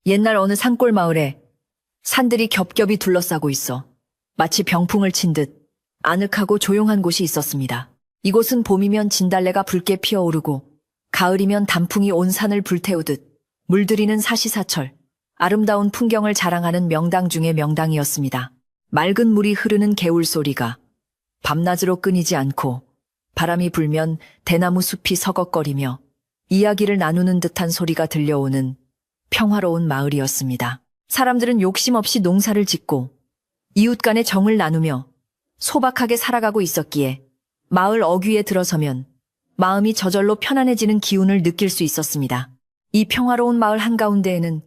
옛날 어느 산골 마을에 산들이 겹겹이 둘러싸고 있어 마치 병풍을 친 듯 아늑하고 조용한 곳이 있었습니다. 이곳은 봄이면 진달래가 붉게 피어오르고 가을이면 단풍이 온 산을 불태우듯 물들이는 사시사철, 아름다운 풍경을 자랑하는 명당 중의 명당이었습니다. 맑은 물이 흐르는 개울 소리가 밤낮으로 끊이지 않고 바람이 불면 대나무 숲이 서걱거리며 이야기를 나누는 듯한 소리가 들려오는 평화로운 마을이었습니다. 사람들은 욕심 없이 농사를 짓고 이웃 간의 정을 나누며 소박하게 살아가고 있었기에 마을 어귀에 들어서면 마음이 저절로 편안해지는 기운을 느낄 수 있었습니다. 이 평화로운 마을 한가운데에는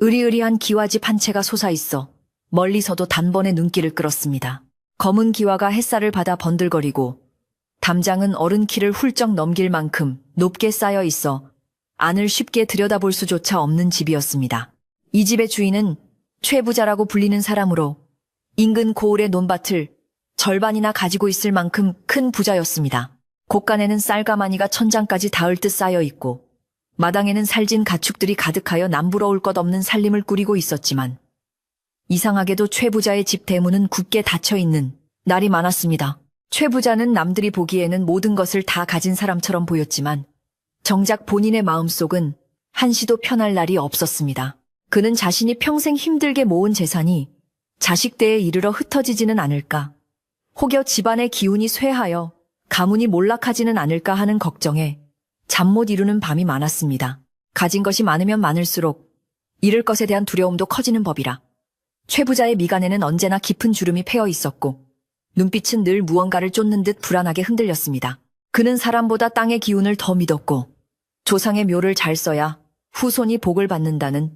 으리으리한 기와집 한 채가 솟아있어 멀리서도 단번에 눈길을 끌었습니다. 검은 기와가 햇살을 받아 번들거리고 담장은 어른 키를 훌쩍 넘길 만큼 높게 쌓여 있어 안을 쉽게 들여다볼 수조차 없는 집이었습니다. 이 집의 주인은 최부자라고 불리는 사람으로 인근 고을의 논밭을 절반이나 가지고 있을 만큼 큰 부자였습니다. 곳간에는 쌀가마니가 천장까지 닿을 듯 쌓여 있고 마당에는 살진 가축들이 가득하여 남부러울 것 없는 살림을 꾸리고 있었지만 이상하게도 최부자의 집 대문은 굳게 닫혀있는 날이 많았습니다. 최부자는 남들이 보기에는 모든 것을 다 가진 사람처럼 보였지만 정작 본인의 마음속은 한시도 편할 날이 없었습니다. 그는 자신이 평생 힘들게 모은 재산이 자식대에 이르러 흩어지지는 않을까, 혹여 집안의 기운이 쇠하여 가문이 몰락하지는 않을까 하는 걱정에 잠 못 이루는 밤이 많았습니다. 가진 것이 많으면 많을수록 잃을 것에 대한 두려움도 커지는 법이라 최부자의 미간에는 언제나 깊은 주름이 패여 있었고 눈빛은 늘 무언가를 쫓는 듯 불안하게 흔들렸습니다. 그는 사람보다 땅의 기운을 더 믿었고 조상의 묘를 잘 써야 후손이 복을 받는다는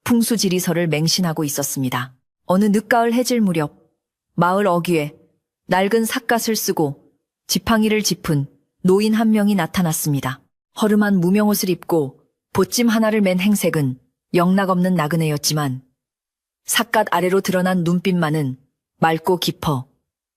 풍수지리설을 맹신하고 있었습니다. 어느 늦가을 해질 무렵 마을 어귀에 낡은 삿갓을 쓰고 지팡이를 짚은 노인 한 명이 나타났습니다. 허름한 무명옷을 입고 보찜 하나를 맨 행색은 영락없는 나그네였지만 삿갓 아래로 드러난 눈빛만은 맑고 깊어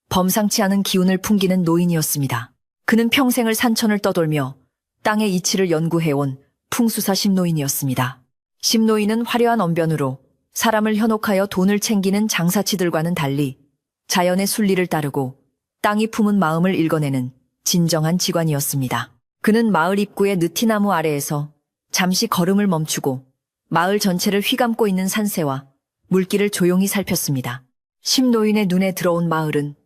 범상치 않은 기운을 풍기는 노인이었습니다. 그는 평생을 산천을 떠돌며 땅의 이치를 연구해온 풍수사 심노인이었습니다. 심노인은 화려한 언변으로 사람을 현혹하여 돈을 챙기는 장사치들과는 달리 자연의 순리를 따르고 땅이 품은 마음을 읽어내는 진정한 직관이었습니다. 그는 마을 입구의 느티나무 아래에서 잠시 걸음을 멈추고 마을 전체를 휘감고 있는 산새와 물길을 조용히 살폈습니다. 심노인의 눈에 들어온 마을은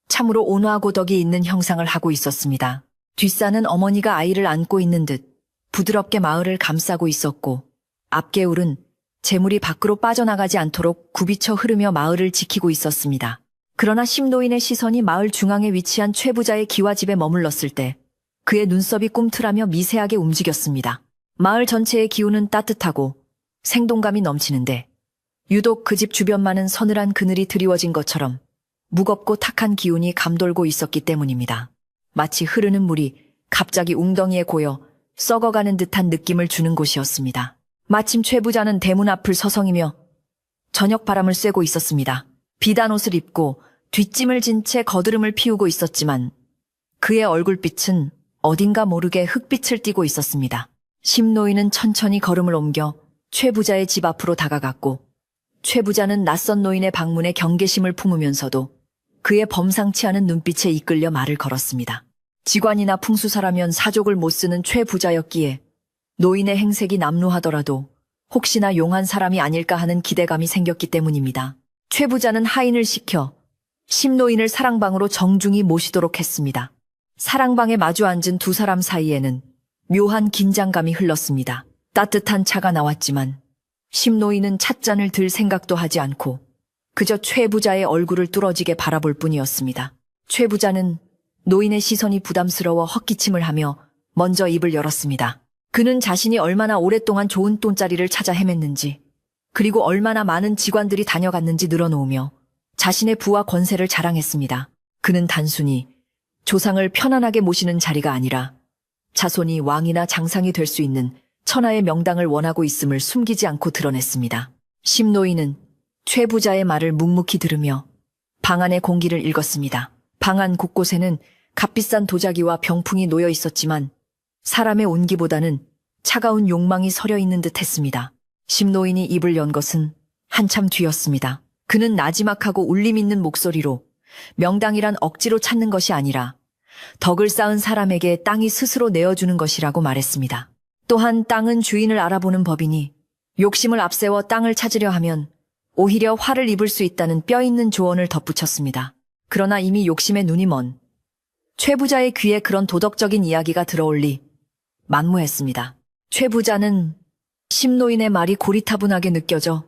참으로 온화하고 덕이 있는 형상을 하고 있었습니다. 뒷산은 어머니가 아이를 안고 있는 듯 부드럽게 마을을 감싸고 있었고 앞개울은 재물이 밖으로 빠져나가지 않도록 굽이쳐 흐르며 마을을 지키고 있었습니다. 그러나 심노인의 시선이 마을 중앙에 위치한 최부자의 기와집에 머물렀을 때 그의 눈썹이 꿈틀하며 미세하게 움직였습니다. 마을 전체의 기운은 따뜻하고 생동감이 넘치는데 유독 그 집 주변만은 서늘한 그늘이 드리워진 것처럼 무겁고 탁한 기운이 감돌고 있었기 때문입니다. 마치 흐르는 물이 갑자기 웅덩이에 고여 썩어가는 듯한 느낌을 주는 곳이었습니다. 마침 최부자는 대문 앞을 서성이며 저녁 바람을 쐬고 있었습니다. 비단 옷을 입고 뒷짐을 진 채 거드름을 피우고 있었지만 그의 얼굴빛은 어딘가 모르게 흑빛을 띠고 있었습니다. 심노인은 천천히 걸음을 옮겨 최부자의 집 앞으로 다가갔고 최부자는 낯선 노인의 방문에 경계심을 품으면서도 그의 범상치 않은 눈빛에 이끌려 말을 걸었습니다. 직관이나 풍수사라면 사족을 못 쓰는 최부자였기에 노인의 행색이 남루하더라도 혹시나 용한 사람이 아닐까 하는 기대감이 생겼기 때문입니다. 최부자는 하인을 시켜 심노인을 사랑방으로 정중히 모시도록 했습니다. 사랑방에 마주 앉은 두 사람 사이에는 묘한 긴장감이 흘렀습니다. 따뜻한 차가 나왔지만 심노인은 찻잔을 들 생각도 하지 않고 그저 최부자의 얼굴을 뚫어지게 바라볼 뿐이었습니다. 최부자는 노인의 시선이 부담스러워 헛기침을 하며 먼저 입을 열었습니다. 그는 자신이 얼마나 오랫동안 좋은 돈자리를 찾아 헤맸는지 그리고 얼마나 많은 직관들이 다녀갔는지 늘어놓으며 자신의 부와 권세를 자랑했습니다. 그는 단순히 조상을 편안하게 모시는 자리가 아니라 자손이 왕이나 장상이 될 수 있는 천하의 명당을 원하고 있음을 숨기지 않고 드러냈습니다. 심노인은 최부자의 말을 묵묵히 들으며 방 안의 공기를 읽었습니다. 방 안 곳곳에는 값비싼 도자기와 병풍이 놓여 있었지만 사람의 온기보다는 차가운 욕망이 서려 있는 듯 했습니다. 심노인이 입을 연 것은 한참 뒤였습니다. 그는 나지막하고 울림 있는 목소리로 명당이란 억지로 찾는 것이 아니라 덕을 쌓은 사람에게 땅이 스스로 내어주는 것이라고 말했습니다. 또한 땅은 주인을 알아보는 법이니 욕심을 앞세워 땅을 찾으려 하면 오히려 화를 입을 수 있다는 뼈 있는 조언을 덧붙였습니다. 그러나 이미 욕심에 눈이 먼 최 부자의 귀에 그런 도덕적인 이야기가 들어올리 만무했습니다. 최 부자는 심노인의 말이 고리타분하게 느껴져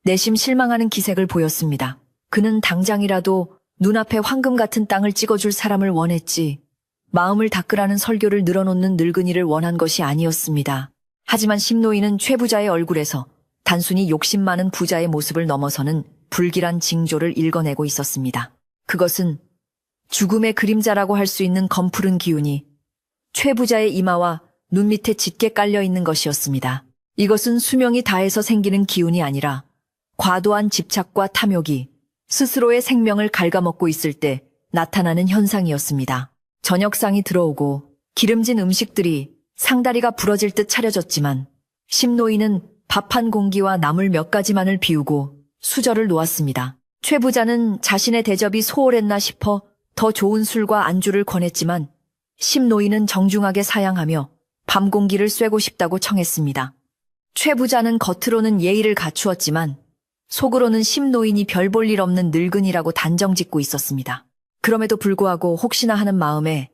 내심 실망하는 기색을 보였습니다. 그는 당장이라도 눈앞에 황금 같은 땅을 찍어줄 사람을 원했지 마음을 닦으라는 설교를 늘어놓는 늙은이를 원한 것이 아니었습니다. 하지만 심노인은 최 부자의 얼굴에서 단순히 욕심 많은 부자의 모습을 넘어서는 불길한 징조를 읽어내고 있었습니다. 그것은 죽음의 그림자라고 할 수 있는 검푸른 기운이 최 부자의 이마와 눈 밑에 짙게 깔려 있는 것이었습니다. 이것은 수명이 다해서 생기는 기운이 아니라 과도한 집착과 탐욕이 스스로의 생명을 갉아먹고 있을 때 나타나는 현상이었습니다. 저녁상이 들어오고 기름진 음식들이 상다리가 부러질 듯 차려졌지만 심노인은 밥 한 공기와 나물 몇 가지만을 비우고 수저를 놓았습니다. 최 부자는 자신의 대접이 소홀했나 싶어 더 좋은 술과 안주를 권했지만 심노인은 정중하게 사양하며 밤 공기를 쐬고 싶다고 청했습니다. 최 부자는 겉으로는 예의를 갖추었지만 속으로는 심노인이 별 볼 일 없는 늙은이라고 단정짓고 있었습니다. 그럼에도 불구하고 혹시나 하는 마음에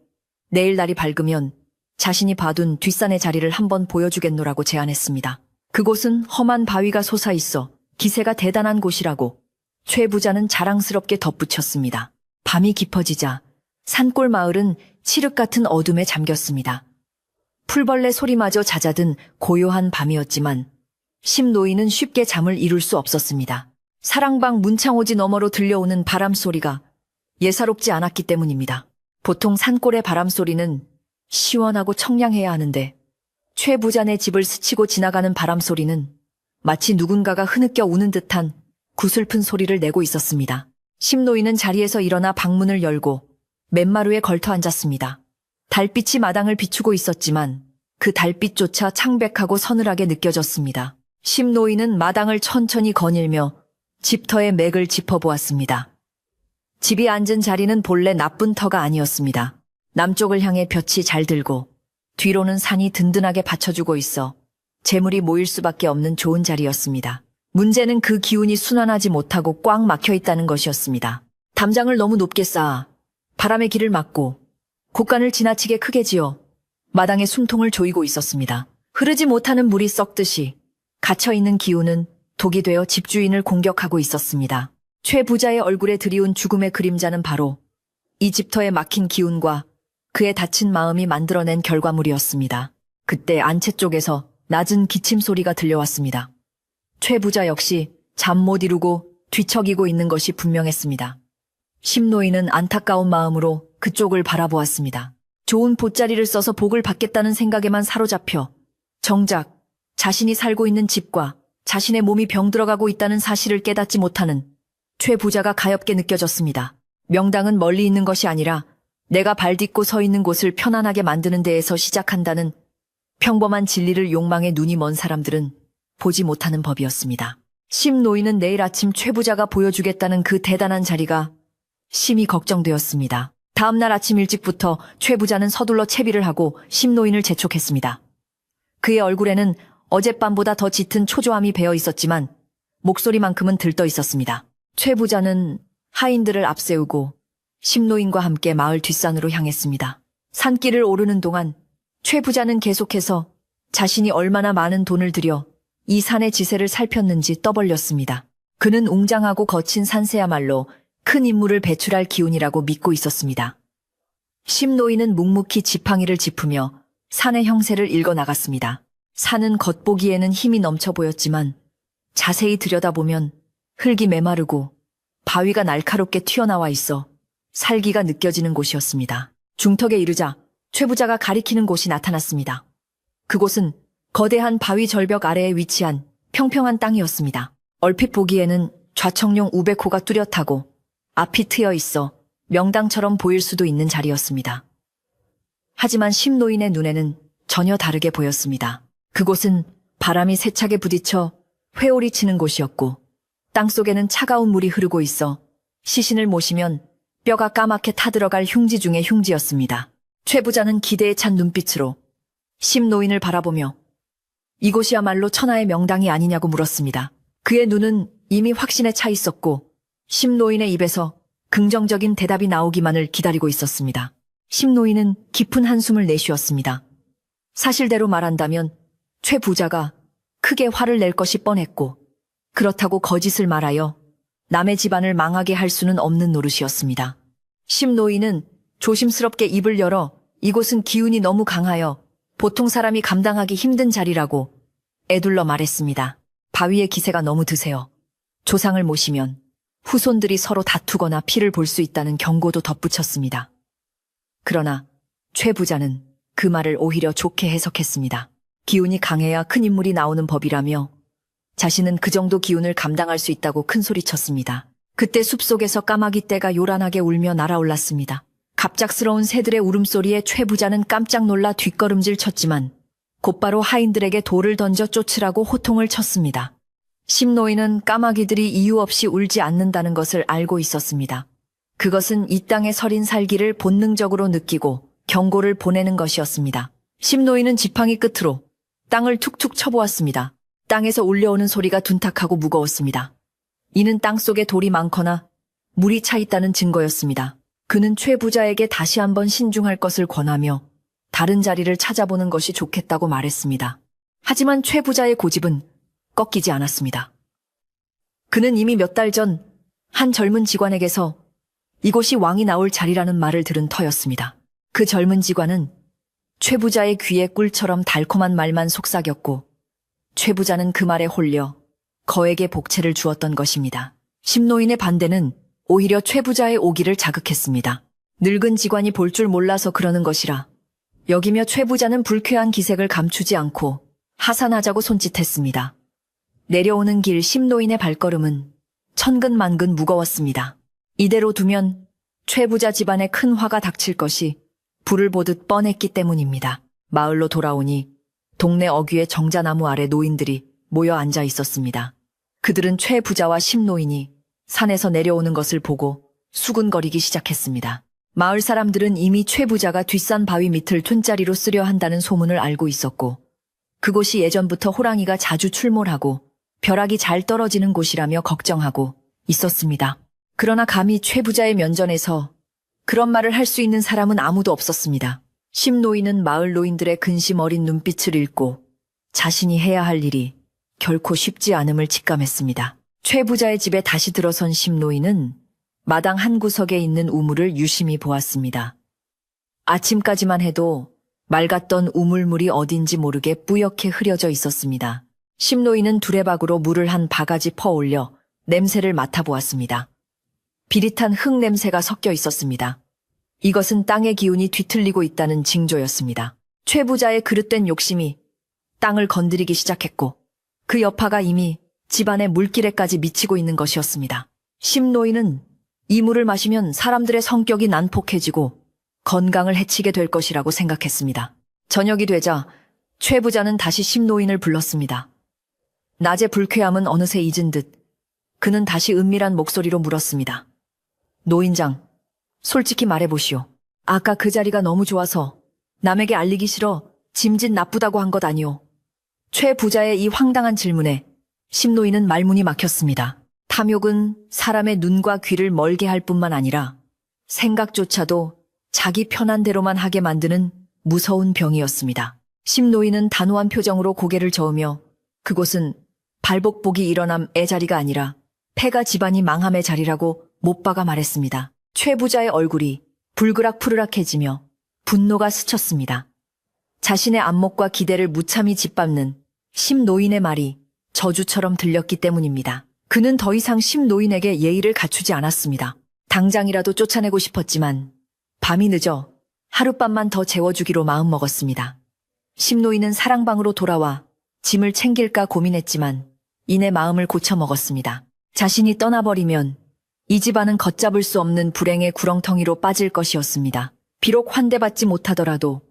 내일 날이 밝으면 자신이 봐둔 뒷산의 자리를 한번 보여주겠노라고 제안했습니다. 그곳은 험한 바위가 솟아있어 기세가 대단한 곳이라고 최 부자는 자랑스럽게 덧붙였습니다. 밤이 깊어지자 산골 마을은 칠흑 같은 어둠에 잠겼습니다. 풀벌레 소리마저 잦아든 고요한 밤이었지만 심노인은 쉽게 잠을 이룰 수 없었습니다. 사랑방 문창오지 너머로 들려오는 바람소리가 예사롭지 않았기 때문입니다. 보통 산골의 바람소리는 시원하고 청량해야 하는데 최 부자네 집을 스치고 지나가는 바람소리는 마치 누군가가 흐느껴 우는 듯한 구슬픈 소리를 내고 있었습니다. 심노인은 자리에서 일어나 방문을 열고 맨마루에 걸터 앉았습니다. 달빛이 마당을 비추고 있었지만 그 달빛조차 창백하고 서늘하게 느껴졌습니다. 심노인은 마당을 천천히 거닐며 집터의 맥을 짚어보았습니다. 집이 앉은 자리는 본래 나쁜 터가 아니었습니다. 남쪽을 향해 볕이 잘 들고 뒤로는 산이 든든하게 받쳐주고 있어 재물이 모일 수밖에 없는 좋은 자리였습니다. 문제는 그 기운이 순환하지 못하고 꽉 막혀 있다는 것이었습니다. 담장을 너무 높게 쌓아 바람의 길을 막고 곳간을 지나치게 크게 지어 마당에 숨통을 조이고 있었습니다. 흐르지 못하는 물이 썩듯이 갇혀있는 기운은 독이 되어 집주인을 공격하고 있었습니다. 최 부자의 얼굴에 드리운 죽음의 그림자는 바로 이 집터에 막힌 기운과 그의 다친 마음이 만들어낸 결과물이었습니다. 그때 안채 쪽에서 낮은 기침 소리가 들려왔습니다. 최 부자 역시 잠 못 이루고 뒤척이고 있는 것이 분명했습니다. 심노인은 안타까운 마음으로 그쪽을 바라보았습니다. 좋은 봇자리를 써서 복을 받겠다는 생각에만 사로잡혀 정작 자신이 살고 있는 집과 자신의 몸이 병들어가고 있다는 사실을 깨닫지 못하는 최 부자가 가엾게 느껴졌습니다. 명당은 멀리 있는 것이 아니라 내가 발 딛고 서 있는 곳을 편안하게 만드는 데에서 시작한다는 평범한 진리를 욕망에 눈이 먼 사람들은 보지 못하는 법이었습니다. 심노인은 내일 아침 최 부자가 보여주겠다는 그 대단한 자리가 심히 걱정되었습니다. 다음 날 아침 일찍부터 최 부자는 서둘러 채비를 하고 심노인을 재촉했습니다. 그의 얼굴에는 어젯밤보다 더 짙은 초조함이 배어 있었지만 목소리만큼은 들떠 있었습니다. 최 부자는 하인들을 앞세우고 심노인과 함께 마을 뒷산으로 향했습니다. 산길을 오르는 동안 최 부자는 계속해서 자신이 얼마나 많은 돈을 들여 이 산의 지세를 살폈는지 떠벌렸습니다. 그는 웅장하고 거친 산세야말로 큰 인물을 배출할 기운이라고 믿고 있었습니다. 심노인은 묵묵히 지팡이를 짚으며 산의 형세를 읽어나갔습니다. 산은 겉보기에는 힘이 넘쳐 보였지만 자세히 들여다보면 흙이 메마르고 바위가 날카롭게 튀어나와 있어 살기가 느껴지는 곳이었습니다. 중턱에 이르자 최 부자가 가리키는 곳이 나타났습니다. 그곳은 거대한 바위 절벽 아래에 위치한 평평한 땅이었습니다. 얼핏 보기에는 좌청룡 우백호가 뚜렷하고 앞이 트여 있어 명당처럼 보일 수도 있는 자리였습니다. 하지만 심노인의 눈에는 전혀 다르게 보였습니다. 그곳은 바람이 세차게 부딪혀 회오리 치는 곳이었고 땅속에는 차가운 물이 흐르고 있어 시신을 모시면 뼈가 까맣게 타들어갈 흉지 중의 흉지였습니다. 최 부자는 기대에 찬 눈빛으로 심노인을 바라보며 이곳이야말로 천하의 명당이 아니냐고 물었습니다. 그의 눈은 이미 확신에 차 있었고 심노인의 입에서 긍정적인 대답이 나오기만을 기다리고 있었습니다. 심노인은 깊은 한숨을 내쉬었습니다. 사실대로 말한다면 최 부자가 크게 화를 낼 것이 뻔했고 그렇다고 거짓을 말하여 남의 집안을 망하게 할 수는 없는 노릇이었습니다. 심노인은 조심스럽게 입을 열어 이곳은 기운이 너무 강하여 보통 사람이 감당하기 힘든 자리라고 애둘러 말했습니다. 바위의 기세가 너무 드세요. 조상을 모시면 후손들이 서로 다투거나 피를 볼 수 있다는 경고도 덧붙였습니다. 그러나 최 부자는 그 말을 오히려 좋게 해석했습니다. 기운이 강해야 큰 인물이 나오는 법이라며 자신은 그 정도 기운을 감당할 수 있다고 큰소리쳤습니다. 그때 숲속에서 까마귀 떼가 요란하게 울며 날아올랐습니다. 갑작스러운 새들의 울음소리에 최 부자는 깜짝 놀라 뒷걸음질 쳤지만 곧바로 하인들에게 돌을 던져 쫓으라고 호통을 쳤습니다. 심노인은 까마귀들이 이유 없이 울지 않는다는 것을 알고 있었습니다. 그것은 이 땅의 서린 살기를 본능적으로 느끼고 경고를 보내는 것이었습니다. 심노인은 지팡이 끝으로 땅을 툭툭 쳐보았습니다. 땅에서 울려오는 소리가 둔탁하고 무거웠습니다. 이는 땅속에 돌이 많거나 물이 차 있다는 증거였습니다. 그는 최 부자에게 다시 한번 신중할 것을 권하며 다른 자리를 찾아보는 것이 좋겠다고 말했습니다. 하지만 최 부자의 고집은 꺾이지 않았습니다. 그는 이미 몇 달 전 한 젊은 직관에게서 이곳이 왕이 나올 자리라는 말을 들은 터였습니다. 그 젊은 직관은 최 부자의 귀에 꿀처럼 달콤한 말만 속삭였고 최 부자는 그 말에 홀려 거액의 복채를 주었던 것입니다. 심노인의 반대는 오히려 최 부자의 오기를 자극했습니다. 늙은 직관이 볼 줄 몰라서 그러는 것이라 여기며 최 부자는 불쾌한 기색을 감추지 않고 하산하자고 손짓했습니다. 내려오는 길 심노인의 발걸음은 천근만근 무거웠습니다. 이대로 두면 최 부자 집안에 큰 화가 닥칠 것이 불을 보듯 뻔했기 때문입니다. 마을로 돌아오니 동네 어귀의 정자나무 아래 노인들이 모여 앉아 있었습니다. 그들은 최 부자와 심노인이 산에서 내려오는 것을 보고 수군거리기 시작했습니다. 마을 사람들은 이미 최 부자가 뒷산 바위 밑을 툇자리로 쓰려 한다는 소문을 알고 있었고 그곳이 예전부터 호랑이가 자주 출몰하고 벼락이 잘 떨어지는 곳이라며 걱정하고 있었습니다. 그러나 감히 최 부자의 면전에서 그런 말을 할 수 있는 사람은 아무도 없었습니다. 심노인은 마을 노인들의 근심 어린 눈빛을 읽고 자신이 해야 할 일이 결코 쉽지 않음을 직감했습니다. 최 부자의 집에 다시 들어선 심노인은 마당 한 구석에 있는 우물을 유심히 보았습니다. 아침까지만 해도 맑았던 우물물이 어딘지 모르게 뿌옇게 흐려져 있었습니다. 심노인은 두레박으로 물을 한 바가지 퍼올려 냄새를 맡아보았습니다. 비릿한 흙 냄새가 섞여 있었습니다. 이것은 땅의 기운이 뒤틀리고 있다는 징조였습니다. 최 부자의 그릇된 욕심이 땅을 건드리기 시작했고 그 여파가 이미 집안의 물길에까지 미치고 있는 것이었습니다. 심노인은 이 물을 마시면 사람들의 성격이 난폭해지고 건강을 해치게 될 것이라고 생각했습니다. 저녁이 되자 최 부자는 다시 심노인을 불렀습니다. 낮의 불쾌함은 어느새 잊은 듯 그는 다시 은밀한 목소리로 물었습니다. 노인장, 솔직히 말해보시오. 아까 그 자리가 너무 좋아서 남에게 알리기 싫어 짐짓 나쁘다고 한 것 아니오. 최 부자의 이 황당한 질문에 심노인은 말문이 막혔습니다. 탐욕은 사람의 눈과 귀를 멀게 할 뿐만 아니라 생각조차도 자기 편한 대로만 하게 만드는 무서운 병이었습니다. 심노인은 단호한 표정으로 고개를 저으며 그곳은 발복복이 일어남 자리가 아니라 폐가 집안이 망함의 자리라고 못 박아 말했습니다. 최 부자의 얼굴이 불그락푸르락해지며 분노가 스쳤습니다. 자신의 안목과 기대를 무참히 짓밟는 심노인의 말이 저주처럼 들렸기 때문입니다. 그는 더 이상 심노인에게 예의를 갖추지 않았습니다. 당장이라도 쫓아내고 싶었지만 밤이 늦어 하룻밤만 더 재워주기로 마음먹었습니다. 심노인은 사랑방으로 돌아와 짐을 챙길까 고민했지만 이내 마음을 고쳐먹었습니다. 자신이 떠나버리면 이 집안은 걷잡을 수 없는 불행의 구렁텅이로 빠질 것이었습니다. 비록 환대받지 못하더라도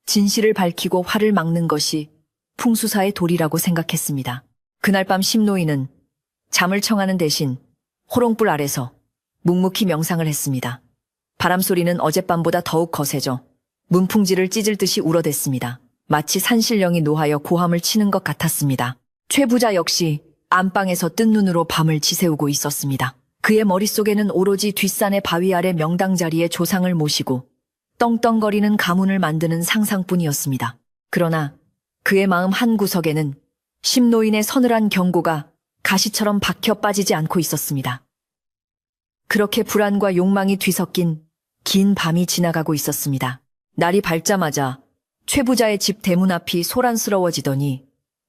진실을 밝히고 화를 막는 것이 풍수사의 도리라고 생각했습니다. 그날 밤 심노인은 잠을 청하는 대신 호롱불 아래서 묵묵히 명상을 했습니다. 바람소리는 어젯밤보다 더욱 거세져 문풍지를 찢을 듯이 울어댔습니다. 마치 산신령이 노하여 고함을 치는 것 같았습니다. 최 부자 역시 안방에서 뜬 눈으로 밤을 지새우고 있었습니다. 그의 머릿속에는 오로지 뒷산의 바위 아래 명당 자리에 조상을 모시고 떵떵거리는 가문을 만드는 상상뿐이었습니다. 그러나 그의 마음 한구석에는 심노인의 서늘한 경고가 가시처럼 박혀 빠지지 않고 있었습니다. 그렇게 불안과 욕망이 뒤섞인 긴 밤이 지나가고 있었습니다. 날이 밝자마자 최 부자의 집 대문 앞이 소란스러워지더니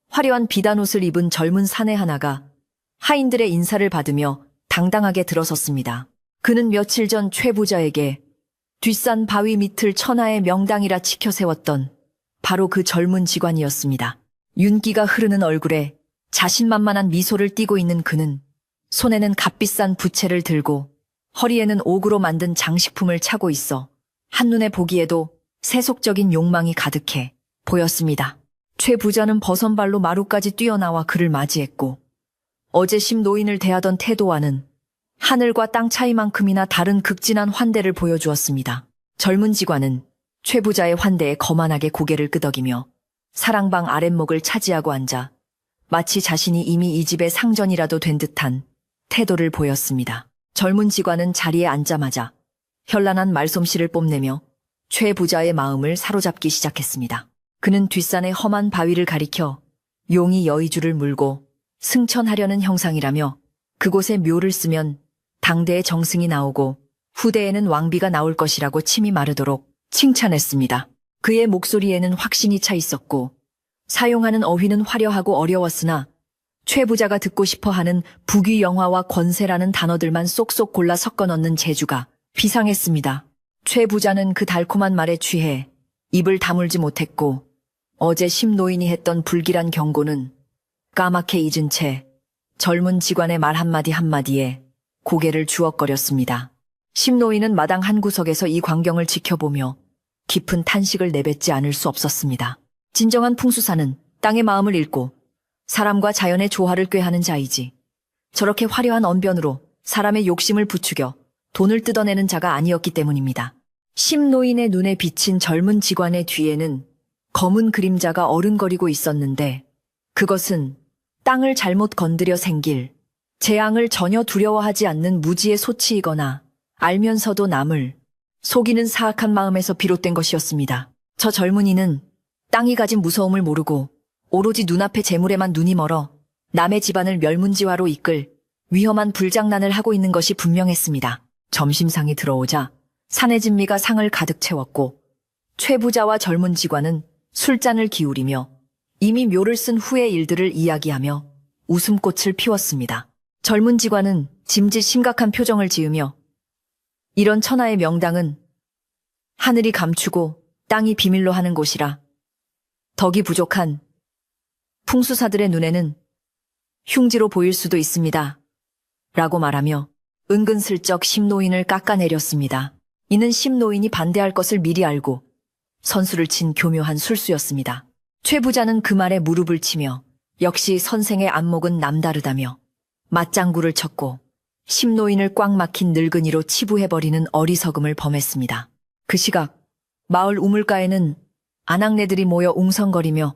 화려한 비단옷을 입은 젊은 사내 하나가 하인들의 인사를 받으며 당당하게 들어섰습니다. 그는 며칠 전 최 부자에게 뒷산 바위 밑을 천하의 명당이라 치켜 세웠던 바로 그 젊은 직관이었습니다. 윤기가 흐르는 얼굴에 자신만만한 미소를 띠고 있는 그는 손에는 값비싼 부채를 들고 허리에는 옥으로 만든 장식품을 차고 있어 한눈에 보기에도 세속적인 욕망이 가득해 보였습니다. 최 부자는 버선발로 마루까지 뛰어나와 그를 맞이했고 어제 심노인을 대하던 태도와는 하늘과 땅 차이만큼이나 다른 극진한 환대를 보여주었습니다. 젊은 직관은 최 부자의 환대에 거만하게 고개를 끄덕이며 사랑방 아랫목을 차지하고 앉아 마치 자신이 이미 이 집의 상전이라도 된 듯한 태도를 보였습니다. 젊은 직관은 자리에 앉자마자 현란한 말솜씨를 뽐내며 최 부자의 마음을 사로잡기 시작했습니다. 그는 뒷산의 험한 바위를 가리켜 용이 여의주를 물고 승천하려는 형상이라며 그곳에 묘를 쓰면 당대의 정승이 나오고 후대에는 왕비가 나올 것이라고 침이 마르도록 칭찬했습니다. 그의 목소리에는 확신이 차 있었고 사용하는 어휘는 화려하고 어려웠으나 최 부자가 듣고 싶어하는 부귀영화와 권세라는 단어들만 쏙쏙 골라 섞어 넣는 재주가 비상했습니다. 최 부자는 그 달콤한 말에 취해 입을 다물지 못했고 어제 심노인이 했던 불길한 경고는 까맣게 잊은 채 젊은 직관의 말 한마디 한마디에 고개를 주걱거렸습니다. 심노인은 마당 한구석에서 이 광경을 지켜보며 깊은 탄식을 내뱉지 않을 수 없었습니다. 진정한 풍수사는 땅의 마음을 읽고 사람과 자연의 조화를 꾀하는 자이지 저렇게 화려한 언변으로 사람의 욕심을 부추겨 돈을 뜯어내는 자가 아니었기 때문입니다. 심노인의 눈에 비친 젊은 직관의 뒤에는 검은 그림자가 어른거리고 있었는데 그것은 땅을 잘못 건드려 생길 재앙을 전혀 두려워하지 않는 무지의 소치이거나 알면서도 남을 속이는 사악한 마음에서 비롯된 것이었습니다. 저 젊은이는 땅이 가진 무서움을 모르고 오로지 눈앞의 재물에만 눈이 멀어 남의 집안을 멸문지화로 이끌 위험한 불장난을 하고 있는 것이 분명했습니다. 점심상이 들어오자 사내 진미가 상을 가득 채웠고 최 부자와 젊은 직관은 술잔을 기울이며 이미 묘를 쓴 후의 일들을 이야기하며 웃음꽃을 피웠습니다. 젊은 직관은 짐짓 심각한 표정을 지으며 이런 천하의 명당은 하늘이 감추고 땅이 비밀로 하는 곳이라 덕이 부족한 풍수사들의 눈에는 흉지로 보일 수도 있습니다. 라고 말하며 은근슬쩍 심노인을 깎아내렸습니다. 이는 심노인이 반대할 것을 미리 알고 선수를 친 교묘한 술수였습니다. 최 부자는 그 말에 무릎을 치며 역시 선생의 안목은 남다르다며 맞장구를 쳤고 심노인을 꽉 막힌 늙은이로 치부해버리는 어리석음을 범했습니다. 그 시각 마을 우물가에는 아낙네들이 모여 웅성거리며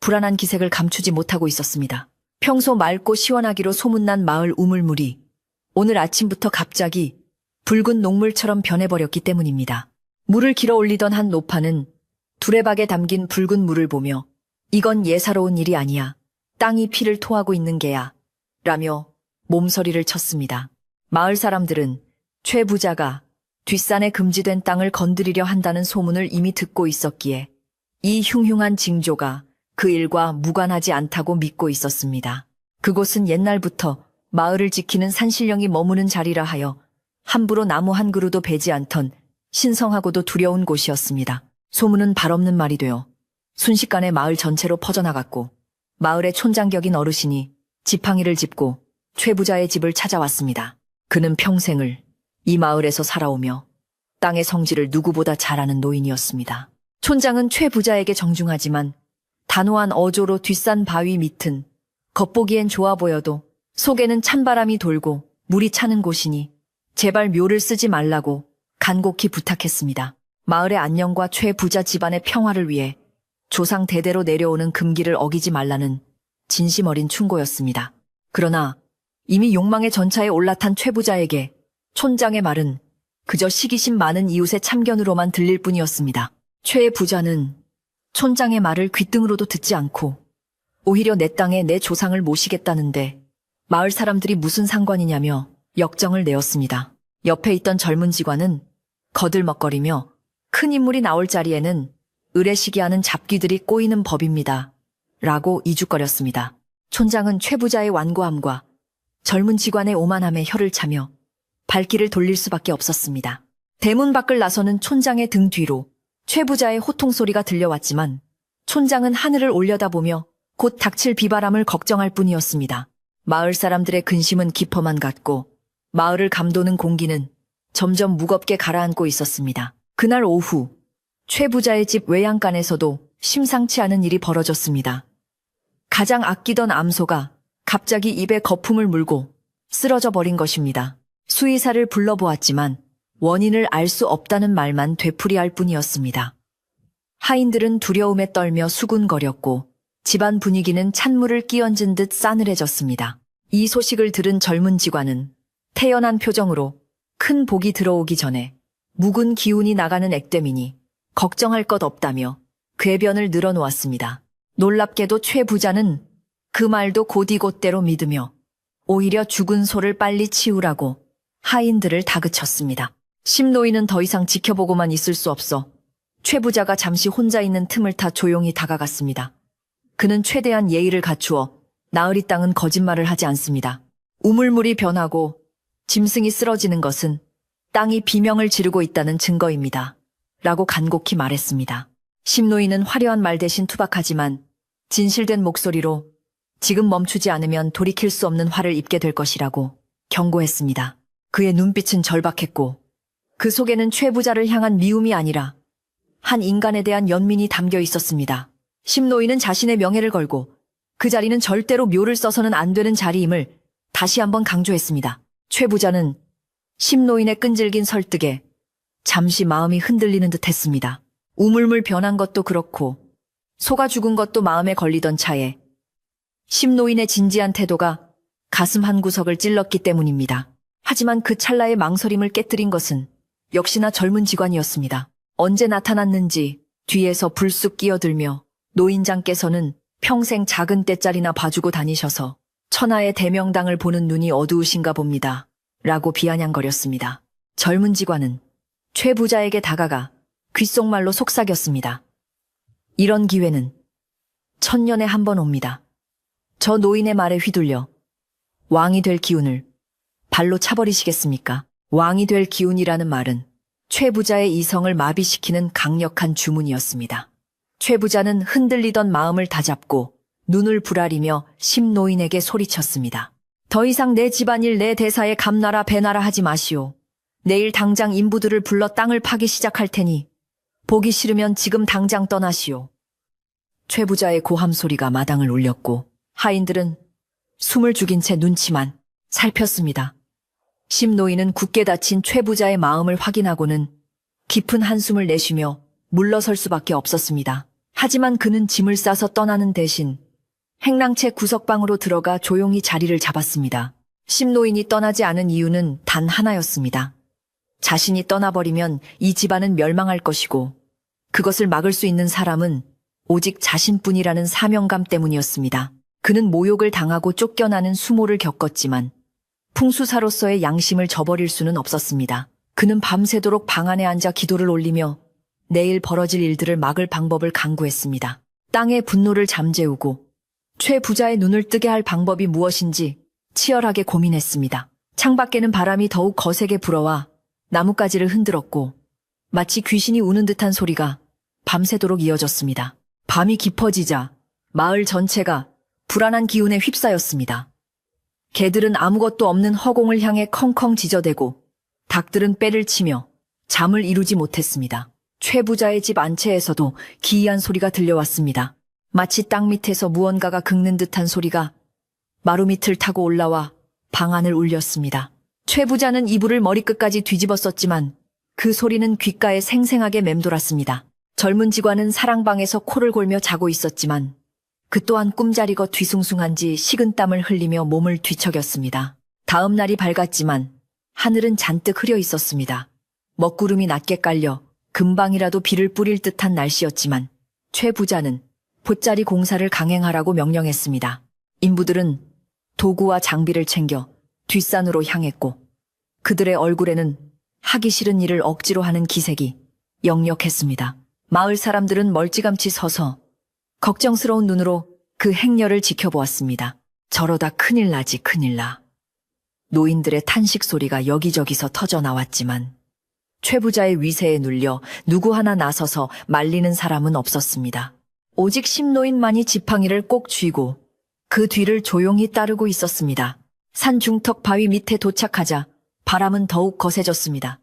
불안한 기색을 감추지 못하고 있었습니다. 평소 맑고 시원하기로 소문난 마을 우물물이 오늘 아침부터 갑자기 붉은 녹물처럼 변해버렸기 때문입니다. 물을 길어 올리던 한 노파는 두레박에 담긴 붉은 물을 보며 이건 예사로운 일이 아니야. 땅이 피를 토하고 있는 게야. 라며 몸서리를 쳤습니다. 마을 사람들은 최 부자가 뒷산에 금지된 땅을 건드리려 한다는 소문을 이미 듣고 있었기에 이 흉흉한 징조가 그 일과 무관하지 않다고 믿고 있었습니다. 그곳은 옛날부터 마을을 지키는 산신령이 머무는 자리라 하여 함부로 나무 한 그루도 베지 않던 신성하고도 두려운 곳이었습니다. 소문은 발없는 말이 되어 순식간에 마을 전체로 퍼져나갔고 마을의 촌장격인 어르신이 지팡이를 짚고 최 부자의 집을 찾아왔습니다. 그는 평생을 이 마을에서 살아오며 땅의 성질을 누구보다 잘 아는 노인이었습니다. 촌장은 최 부자에게 정중하지만 단호한 어조로 뒷산 바위 밑은 겉보기엔 좋아 보여도 속에는 찬바람이 돌고 물이 차는 곳이니 제발 묘를 쓰지 말라고 간곡히 부탁했습니다. 마을의 안녕과 최 부자 집안의 평화를 위해 조상 대대로 내려오는 금기를 어기지 말라는 진심 어린 충고였습니다. 그러나 이미 욕망의 전차에 올라탄 최 부자에게 촌장의 말은 그저 시기심 많은 이웃의 참견으로만 들릴 뿐이었습니다. 최 부자는 촌장의 말을 귓등으로도 듣지 않고 오히려 내 땅에 내 조상을 모시겠다는데 마을 사람들이 무슨 상관이냐며 역정을 내었습니다. 옆에 있던 젊은 직원은 거들먹거리며 큰 인물이 나올 자리에는 의례시기하는 잡귀들이 꼬이는 법입니다. 라고 이죽거렸습니다. 촌장은 최 부자의 완고함과 젊은 직원의 오만함에 혀를 차며 발길을 돌릴 수밖에 없었습니다. 대문 밖을 나서는 촌장의 등 뒤로 최 부자의 호통소리가 들려왔지만 촌장은 하늘을 올려다보며 곧 닥칠 비바람을 걱정할 뿐이었습니다. 마을 사람들의 근심은 깊어만 갔고 마을을 감도는 공기는 점점 무겁게 가라앉고 있었습니다. 그날 오후 최 부자의 집 외양간에서도 심상치 않은 일이 벌어졌습니다. 가장 아끼던 암소가 갑자기 입에 거품을 물고 쓰러져 버린 것입니다. 수의사를 불러보았지만 원인을 알 수 없다는 말만 되풀이할 뿐이었습니다. 하인들은 두려움에 떨며 수군거렸고 집안 분위기는 찬물을 끼얹은 듯 싸늘해졌습니다. 이 소식을 들은 젊은 직원은 태연한 표정으로 큰 복이 들어오기 전에 묵은 기운이 나가는 액땜이니 걱정할 것 없다며 궤변을 늘어놓았습니다. 놀랍게도 최 부자는 그 말도 곧이곧대로 믿으며 오히려 죽은 소를 빨리 치우라고 하인들을 다그쳤습니다. 심노인은 더 이상 지켜보고만 있을 수 없어 최 부자가 잠시 혼자 있는 틈을 타 조용히 다가갔습니다. 그는 최대한 예의를 갖추어 나으리 땅은 거짓말을 하지 않습니다. 우물물이 변하고 짐승이 쓰러지는 것은 땅이 비명을 지르고 있다는 증거입니다. 라고 간곡히 말했습니다. 심노인은 화려한 말 대신 투박하지만 진실된 목소리로 지금 멈추지 않으면 돌이킬 수 없는 화를 입게 될 것이라고 경고했습니다. 그의 눈빛은 절박했고 그 속에는 최 부자를 향한 미움이 아니라 한 인간에 대한 연민이 담겨 있었습니다. 심노인은 자신의 명예를 걸고 그 자리는 절대로 묘를 써서는 안 되는 자리임을 다시 한번 강조했습니다. 최 부자는 심노인의 끈질긴 설득에 잠시 마음이 흔들리는 듯 했습니다. 우물물 변한 것도 그렇고 소가 죽은 것도 마음에 걸리던 차에 심노인의 진지한 태도가 가슴 한구석을 찔렀기 때문입니다. 하지만 그 찰나의 망설임을 깨뜨린 것은 역시나 젊은 직원이었습니다. 언제 나타났는지 뒤에서 불쑥 끼어들며 노인장께서는 평생 작은 떼짜리나 봐주고 다니셔서 천하의 대명당을 보는 눈이 어두우신가 봅니다. 라고 비아냥거렸습니다. 젊은 직원은 최 부자에게 다가가 귓속말로 속삭였습니다. 이런 기회는 천년에 한 번 옵니다. 저 노인의 말에 휘둘려 왕이 될 기운을 발로 차버리시겠습니까? 왕이 될 기운이라는 말은 최 부자의 이성을 마비시키는 강력한 주문이었습니다. 최 부자는 흔들리던 마음을 다잡고 눈을 부라리며 심노인에게 소리쳤습니다. 더 이상 내 집안일 내 대사에 감나라 배나라 하지 마시오. 내일 당장 인부들을 불러 땅을 파기 시작할 테니 보기 싫으면 지금 당장 떠나시오. 최 부자의 고함 소리가 마당을 울렸고 하인들은 숨을 죽인 채 눈치만 살폈습니다. 심노인은 굳게 닫힌 최 부자의 마음을 확인하고는 깊은 한숨을 내쉬며 물러설 수밖에 없었습니다. 하지만 그는 짐을 싸서 떠나는 대신 행랑채 구석방으로 들어가 조용히 자리를 잡았습니다. 심노인이 떠나지 않은 이유는 단 하나였습니다. 자신이 떠나버리면 이 집안은 멸망할 것이고 그것을 막을 수 있는 사람은 오직 자신뿐이라는 사명감 때문이었습니다. 그는 모욕을 당하고 쫓겨나는 수모를 겪었지만 풍수사로서의 양심을 저버릴 수는 없었습니다. 그는 밤새도록 방 안에 앉아 기도를 올리며 내일 벌어질 일들을 막을 방법을 강구했습니다. 땅의 분노를 잠재우고 최 부자의 눈을 뜨게 할 방법이 무엇인지 치열하게 고민했습니다. 창밖에는 바람이 더욱 거세게 불어와 나뭇가지를 흔들었고 마치 귀신이 우는 듯한 소리가 밤새도록 이어졌습니다. 밤이 깊어지자 마을 전체가 불안한 기운에 휩싸였습니다. 개들은 아무것도 없는 허공을 향해 컹컹 짖어대고 닭들은 빼를 치며 잠을 이루지 못했습니다. 최 부자의 집 안채에서도 기이한 소리가 들려왔습니다. 마치 땅 밑에서 무언가가 긁는 듯한 소리가 마루 밑을 타고 올라와 방 안을 울렸습니다. 최 부자는 이불을 머리끝까지 뒤집었었지만 그 소리는 귓가에 생생하게 맴돌았습니다. 젊은 직원은 사랑방에서 코를 골며 자고 있었지만 그 또한 꿈자리고 뒤숭숭한지 식은땀을 흘리며 몸을 뒤척였습니다. 다음 날이 밝았지만 하늘은 잔뜩 흐려 있었습니다. 먹구름이 낮게 깔려 금방이라도 비를 뿌릴 듯한 날씨였지만 최 부자는 보짜리 공사를 강행하라고 명령했습니다. 인부들은 도구와 장비를 챙겨 뒷산으로 향했고 그들의 얼굴에는 하기 싫은 일을 억지로 하는 기색이 역력했습니다. 마을 사람들은 멀찌감치 서서 걱정스러운 눈으로 그 행렬을 지켜보았습니다. 저러다 큰일 나지 큰일 나. 노인들의 탄식 소리가 여기저기서 터져 나왔지만 최 부자의 위세에 눌려 누구 하나 나서서 말리는 사람은 없었습니다. 오직 심노인만이 지팡이를 꼭 쥐고 그 뒤를 조용히 따르고 있었습니다. 산 중턱 바위 밑에 도착하자 바람은 더욱 거세졌습니다.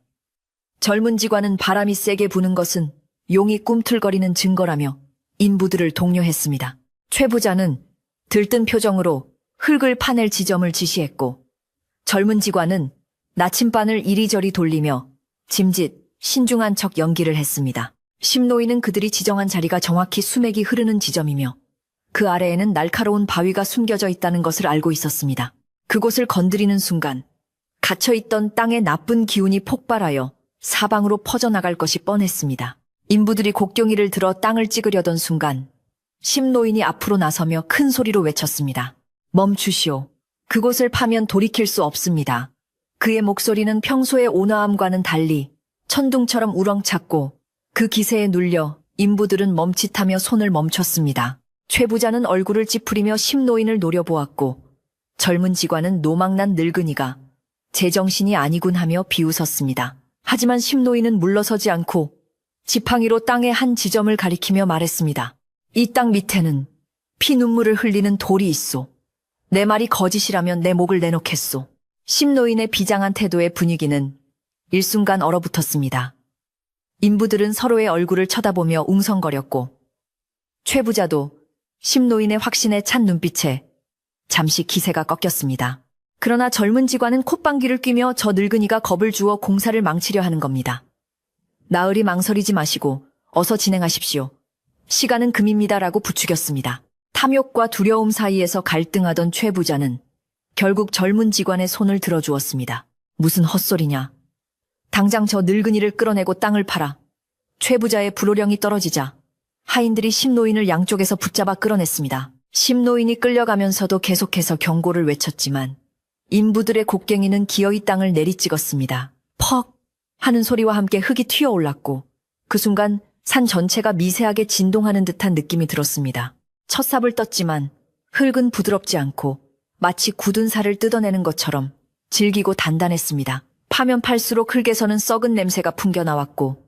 젊은 직원은 바람이 세게 부는 것은 용이 꿈틀거리는 증거라며 인부들을 독려했습니다. 최 부자는 들뜬 표정으로 흙을 파낼 지점을 지시했고 젊은 직원은 나침반을 이리저리 돌리며 짐짓, 신중한 척 연기를 했습니다. 심노인은 그들이 지정한 자리가 정확히 수맥이 흐르는 지점이며 그 아래에는 날카로운 바위가 숨겨져 있다는 것을 알고 있었습니다. 그곳을 건드리는 순간 갇혀있던 땅의 나쁜 기운이 폭발하여 사방으로 퍼져나갈 것이 뻔했습니다. 인부들이 곡괭이를 들어 땅을 찍으려던 순간 심노인이 앞으로 나서며 큰 소리로 외쳤습니다. 멈추시오. 그곳을 파면 돌이킬 수 없습니다. 그의 목소리는 평소의 온화함과는 달리 천둥처럼 우렁찼고 그 기세에 눌려 인부들은 멈칫하며 손을 멈췄습니다. 최 부자는 얼굴을 찌푸리며 심노인을 노려보았고 젊은 직원은 노망난 늙은이가 제정신이 아니군 하며 비웃었습니다. 하지만 심노인은 물러서지 않고 지팡이로 땅의 한 지점을 가리키며 말했습니다. 이 땅 밑에는 피눈물을 흘리는 돌이 있소. 내 말이 거짓이라면 내 목을 내놓겠소. 심노인의 비장한 태도의 분위기는 일순간 얼어붙었습니다. 인부들은 서로의 얼굴을 쳐다보며 웅성거렸고 최 부자도 심노인의 확신에 찬 눈빛에 잠시 기세가 꺾였습니다. 그러나 젊은 직원은 콧방귀를 뀌며 저 늙은이가 겁을 주어 공사를 망치려 하는 겁니다. 나으리 망설이지 마시고 어서 진행하십시오. 시간은 금입니다라고 부추겼습니다. 탐욕과 두려움 사이에서 갈등하던 최 부자는 결국 젊은 직원의 손을 들어주었습니다. 무슨 헛소리냐. 당장 저 늙은이를 끌어내고 땅을 팔아. 최 부자의 불호령이 떨어지자 하인들이 심노인을 양쪽에서 붙잡아 끌어냈습니다. 심노인이 끌려가면서도 계속해서 경고를 외쳤지만 인부들의 곡괭이는 기어이 땅을 내리찍었습니다. 퍽 하는 소리와 함께 흙이 튀어올랐고 그 순간 산 전체가 미세하게 진동하는 듯한 느낌이 들었습니다. 첫 삽을 떴지만 흙은 부드럽지 않고 마치 굳은 살을 뜯어내는 것처럼 질기고 단단했습니다. 파면 팔수록 흙에서는 썩은 냄새가 풍겨나왔고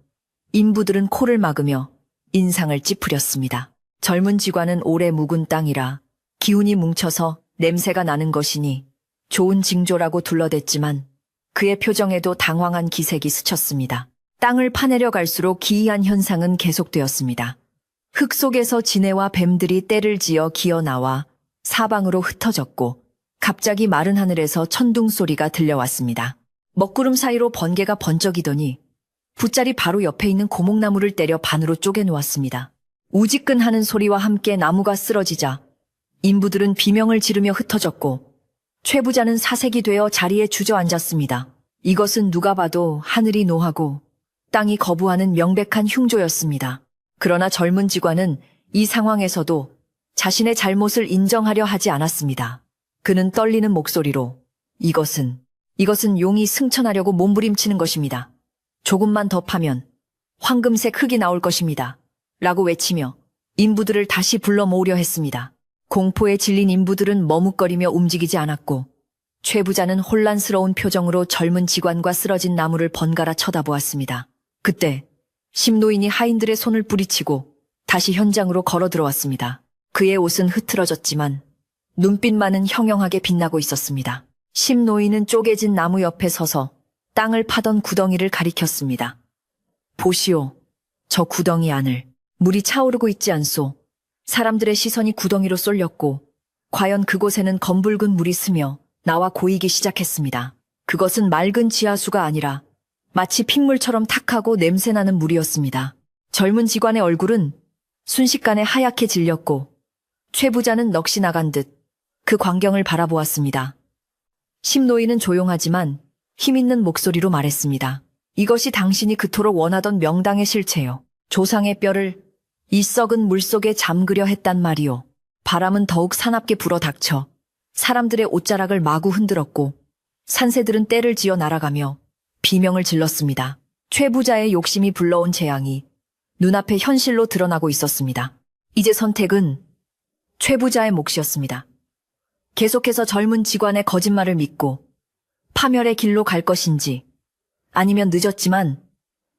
인부들은 코를 막으며 인상을 찌푸렸습니다. 젊은 직원은 오래 묵은 땅이라 기운이 뭉쳐서 냄새가 나는 것이니 좋은 징조라고 둘러댔지만 그의 표정에도 당황한 기색이 스쳤습니다. 땅을 파내려 갈수록 기이한 현상은 계속되었습니다. 흙 속에서 지네와 뱀들이 떼를 지어 기어나와 사방으로 흩어졌고 갑자기 마른 하늘에서 천둥 소리가 들려왔습니다. 먹구름 사이로 번개가 번쩍이더니 붓자리 바로 옆에 있는 고목나무를 때려 반으로 쪼개놓았습니다. 우지끈하는 소리와 함께 나무가 쓰러지자 인부들은 비명을 지르며 흩어졌고 최 부자는 사색이 되어 자리에 주저앉았습니다. 이것은 누가 봐도 하늘이 노하고 땅이 거부하는 명백한 흉조였습니다. 그러나 젊은 직원은 이 상황에서도 자신의 잘못을 인정하려 하지 않았습니다. 그는 떨리는 목소리로 이것은 용이 승천하려고 몸부림치는 것입니다. 조금만 더 파면 황금색 흙이 나올 것입니다. 라고 외치며 인부들을 다시 불러 모으려 했습니다. 공포에 질린 인부들은 머뭇거리며 움직이지 않았고 최 부자는 혼란스러운 표정으로 젊은 직원과 쓰러진 나무를 번갈아 쳐다보았습니다. 그때 심노인이 하인들의 손을 뿌리치고 다시 현장으로 걸어 들어왔습니다. 그의 옷은 흐트러졌지만 눈빛만은 형형하게 빛나고 있었습니다. 심노인은 쪼개진 나무 옆에 서서 땅을 파던 구덩이를 가리켰습니다. 보시오, 저 구덩이 안을 물이 차오르고 있지 않소. 사람들의 시선이 구덩이로 쏠렸고 과연 그곳에는 검붉은 물이 스며 나와 고이기 시작했습니다. 그것은 맑은 지하수가 아니라 마치 핏물처럼 탁하고 냄새나는 물이었습니다. 젊은 직원의 얼굴은 순식간에 하얗게 질렸고 최 부자는 넋이 나간 듯 그 광경을 바라보았습니다. 심노인은 조용하지만 힘있는 목소리로 말했습니다. 이것이 당신이 그토록 원하던 명당의 실체요. 조상의 뼈를 이 썩은 물속에 잠그려 했단 말이오. 바람은 더욱 사납게 불어닥쳐 사람들의 옷자락을 마구 흔들었고 산새들은 떼를 지어 날아가며 비명을 질렀습니다. 최 부자의 욕심이 불러온 재앙이 눈앞에 현실로 드러나고 있었습니다. 이제 선택은 최 부자의 몫이었습니다. 계속해서 젊은 직원의 거짓말을 믿고 파멸의 길로 갈 것인지 아니면 늦었지만